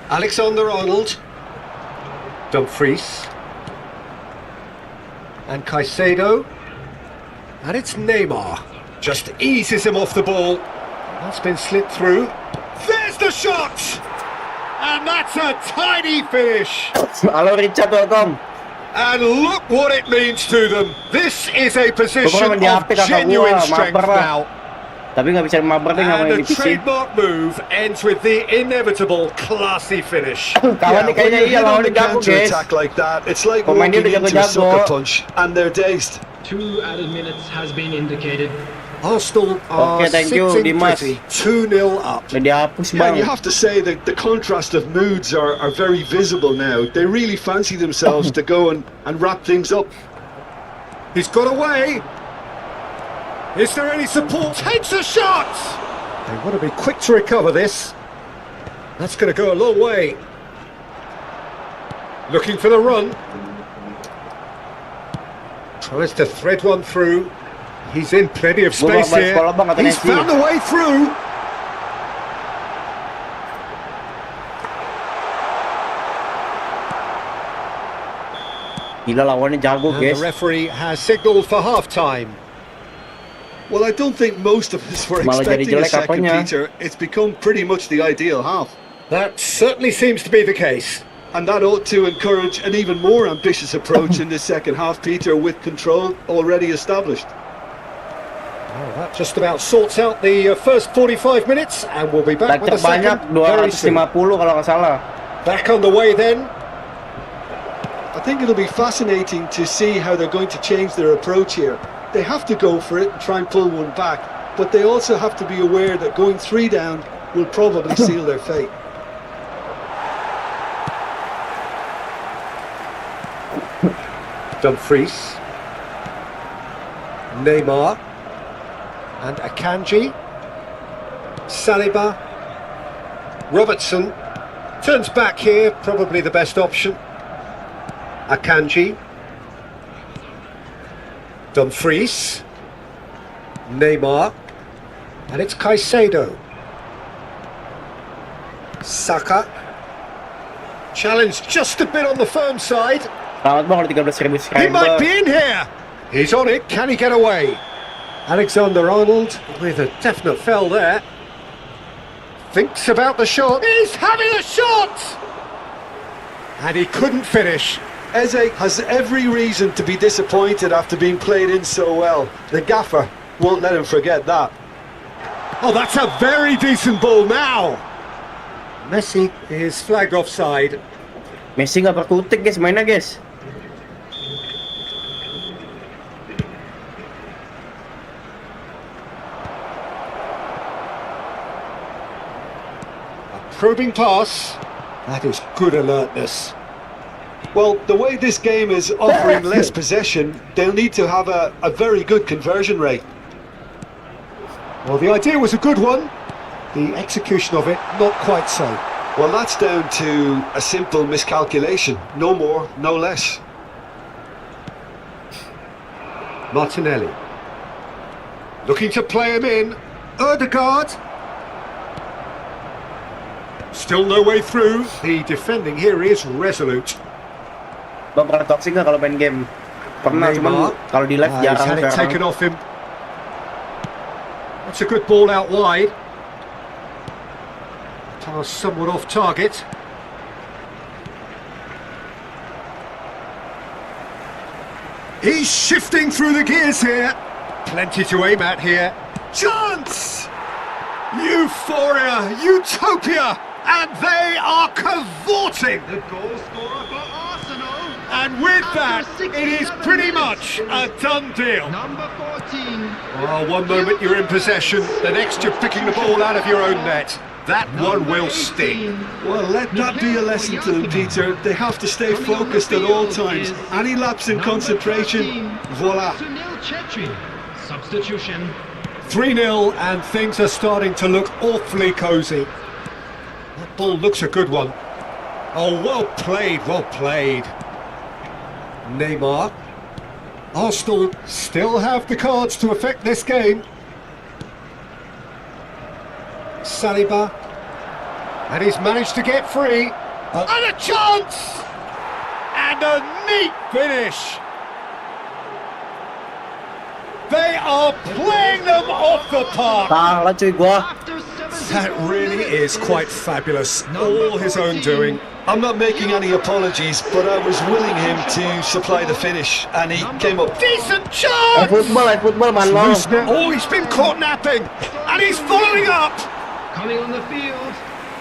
[SPEAKER 2] Alexander-Arnold. Dumfries. And Caicedo. And it's Neymar. Just eases him off the ball. That's been slipped through. There's the shot! And that's a tiny finish.
[SPEAKER 1] Halo Richard, welcome.
[SPEAKER 2] And look what it means to them. This is a position
[SPEAKER 1] Pokoknya di
[SPEAKER 2] of
[SPEAKER 1] HP kakak
[SPEAKER 2] genuine
[SPEAKER 1] gua,
[SPEAKER 2] strength
[SPEAKER 1] mabar lah.
[SPEAKER 2] now.
[SPEAKER 1] Tapi nggak bisa mabar deh, nggak
[SPEAKER 2] And
[SPEAKER 1] main
[SPEAKER 2] the
[SPEAKER 1] divisi.
[SPEAKER 2] trademark move ends with the inevitable classy finish.
[SPEAKER 1] Kawan nih
[SPEAKER 3] when
[SPEAKER 1] kayaknya
[SPEAKER 3] you're
[SPEAKER 1] iya
[SPEAKER 3] hit on
[SPEAKER 1] lawan
[SPEAKER 3] the
[SPEAKER 1] dia jago, guys.
[SPEAKER 3] counter-attack like that, it's like
[SPEAKER 1] Pemain dia
[SPEAKER 3] walking
[SPEAKER 1] udah
[SPEAKER 3] into a
[SPEAKER 1] jago-jago.
[SPEAKER 3] sucker punch, and they're dazed.
[SPEAKER 4] 2 added minutes has been indicated.
[SPEAKER 2] Arsenal are
[SPEAKER 1] Okay, thank you,
[SPEAKER 2] sitting
[SPEAKER 1] Dimas.
[SPEAKER 2] pretty, 2-0 up.
[SPEAKER 1] Udah dihapus,
[SPEAKER 3] Yeah,
[SPEAKER 1] bang.
[SPEAKER 3] you have to say that the contrast of moods are very visible now. They really fancy themselves to go and wrap things up.
[SPEAKER 2] He's got away. Is there any support? Takes a shot! They want to be quick to recover this. That's going to go a long way. Looking for the run. Tries to thread one through. He's in plenty of space here. He's found a way through.
[SPEAKER 1] Gila lawannya jago,
[SPEAKER 2] And
[SPEAKER 1] guys.
[SPEAKER 2] the referee has signalled for half-time.
[SPEAKER 3] Well, I don't think most of us were
[SPEAKER 1] Malah jadi
[SPEAKER 3] expecting a
[SPEAKER 1] jelek
[SPEAKER 3] second,
[SPEAKER 1] apanya.
[SPEAKER 3] Peter. It's become pretty much the ideal half.
[SPEAKER 2] That certainly seems to be the case.
[SPEAKER 3] And that ought to encourage an even more ambitious approach in the second half, Peter, with control already established.
[SPEAKER 2] Well, that just about sorts out the first 45 minutes, and we'll be back
[SPEAKER 1] Like
[SPEAKER 2] with the second
[SPEAKER 1] terbanyak
[SPEAKER 2] very soon.
[SPEAKER 1] 250 kalau nggak salah.
[SPEAKER 2] Back on the way then.
[SPEAKER 3] I think it'll be fascinating to see how they're going to change their approach here. They have to go for it and try and pull one back, but they also have to be aware that going 3 down will probably seal their fate.
[SPEAKER 2] Dumfries, Neymar, and Akanji, Saliba, Robertson, turns back here, probably the best option. Akanji, Dumfries, Neymar, and it's Caicedo. Saka, challenged just a bit on the firm side.
[SPEAKER 1] Selamat bang kalau 13.000
[SPEAKER 2] He
[SPEAKER 1] subscriber.
[SPEAKER 2] might be in here. He's on it. Can he get away? Alexander-Arnold with a definite fell there. Thinks about the shot. He's having a shot! And he couldn't finish.
[SPEAKER 3] Eze has every reason to be disappointed after being played in so well. The gaffer won't let him forget that.
[SPEAKER 2] Oh, that's a very decent ball now. Messi is flagged offside.
[SPEAKER 1] Messi nggak perkutik, guys, mainnya, guys.
[SPEAKER 2] Probing pass. That is good alertness.
[SPEAKER 3] Well, the way this game is offering less possession, they'll need to have a very good conversion rate.
[SPEAKER 2] Well, the idea was a good one. The execution of it, not quite so.
[SPEAKER 3] Well, that's down to a simple miscalculation. No more, no less.
[SPEAKER 2] Martinelli. Looking to play him in. Ødegaard. Still no way through. The defending here is resolute.
[SPEAKER 1] Bang pernah toxic nggak kalau main game? Pernah, cuman kalau di live
[SPEAKER 2] He's
[SPEAKER 1] jarang
[SPEAKER 2] had it
[SPEAKER 1] sekarang.
[SPEAKER 2] taken off him. That's a good ball out wide. Pass somewhat off target. He's shifting through the gears here. Plenty to aim at here. Chance! Euphoria! Utopia! And they are cavorting!
[SPEAKER 4] The goal scorer for Arsenal.
[SPEAKER 2] And with that,
[SPEAKER 4] After
[SPEAKER 2] it is
[SPEAKER 4] 67
[SPEAKER 2] pretty
[SPEAKER 4] minutes,
[SPEAKER 2] much a done deal.
[SPEAKER 4] Number 14.
[SPEAKER 2] Oh, one moment you're in possession, the next you're picking the ball out of your own net. That one will sting.
[SPEAKER 3] Well, let that be a lesson to them, Peter. They have to stay focused at all times. Any lapse in concentration, voila.
[SPEAKER 4] Sunil Chetri. Substitution.
[SPEAKER 2] 3-0 and things are starting to look awfully cosy. That ball looks a good one. Oh, well played, well played. Neymar. Arsenal still have the cards to affect this game. Saliba. And he's managed to get free. And a chance! And a neat finish. They are playing them off the park.
[SPEAKER 1] Salah cuy gua.
[SPEAKER 4] After 70
[SPEAKER 2] That really is quite fabulous. All his own doing.
[SPEAKER 3] I'm not making any apologies, but I was willing him to supply the finish, and he came up.
[SPEAKER 2] Decent chance!
[SPEAKER 1] Efootball, man lo.
[SPEAKER 2] Oh, he's been caught napping. And he's following up.
[SPEAKER 4] coming on the field.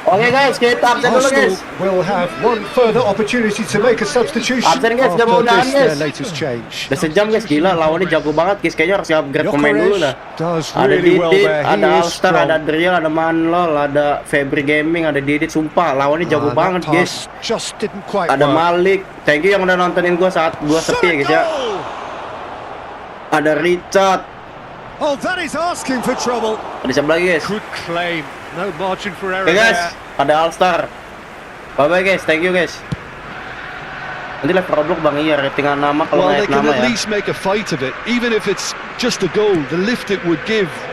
[SPEAKER 1] Oke guys, kita absen dulu
[SPEAKER 2] Arsenal
[SPEAKER 1] guys.
[SPEAKER 2] will have one further opportunity to make a substitution
[SPEAKER 1] Absen, guys, udah mau
[SPEAKER 2] after
[SPEAKER 1] udahan,
[SPEAKER 2] this, their
[SPEAKER 1] guys.
[SPEAKER 2] latest change.
[SPEAKER 1] Udah sejam guys, gila lawannya jago banget guys. Kayaknya harus upgrade pemain dulu dah.
[SPEAKER 2] Does
[SPEAKER 1] Ada
[SPEAKER 2] really well
[SPEAKER 1] Didit,
[SPEAKER 2] there. He
[SPEAKER 1] ada
[SPEAKER 2] is
[SPEAKER 1] Alstar,
[SPEAKER 2] strong.
[SPEAKER 1] ada Adriel, ada Manlol, ada Febri Gaming, ada Didit. Sumpah lawannya jago
[SPEAKER 2] That
[SPEAKER 1] banget guys.
[SPEAKER 2] pass just didn't quite
[SPEAKER 1] Ada
[SPEAKER 2] work.
[SPEAKER 1] Malik. Thank you yang udah nontonin gua saat gua sepi ya guys ya.
[SPEAKER 2] Goal!
[SPEAKER 1] Ada Richard.
[SPEAKER 2] Oh, that is asking for trouble.
[SPEAKER 1] Ada siapa lagi guys?
[SPEAKER 2] Good claim. No margin for error
[SPEAKER 1] Oke guys,
[SPEAKER 2] there.
[SPEAKER 1] ada All Star. Bye bye guys, thank you guys. Nanti live Roblox Bang Iya ratingan nama kalau
[SPEAKER 3] Well, they
[SPEAKER 1] naik
[SPEAKER 3] can
[SPEAKER 1] nama
[SPEAKER 3] at
[SPEAKER 1] ya.
[SPEAKER 3] least make a fight of it, even if it's just a goal. The lift it would give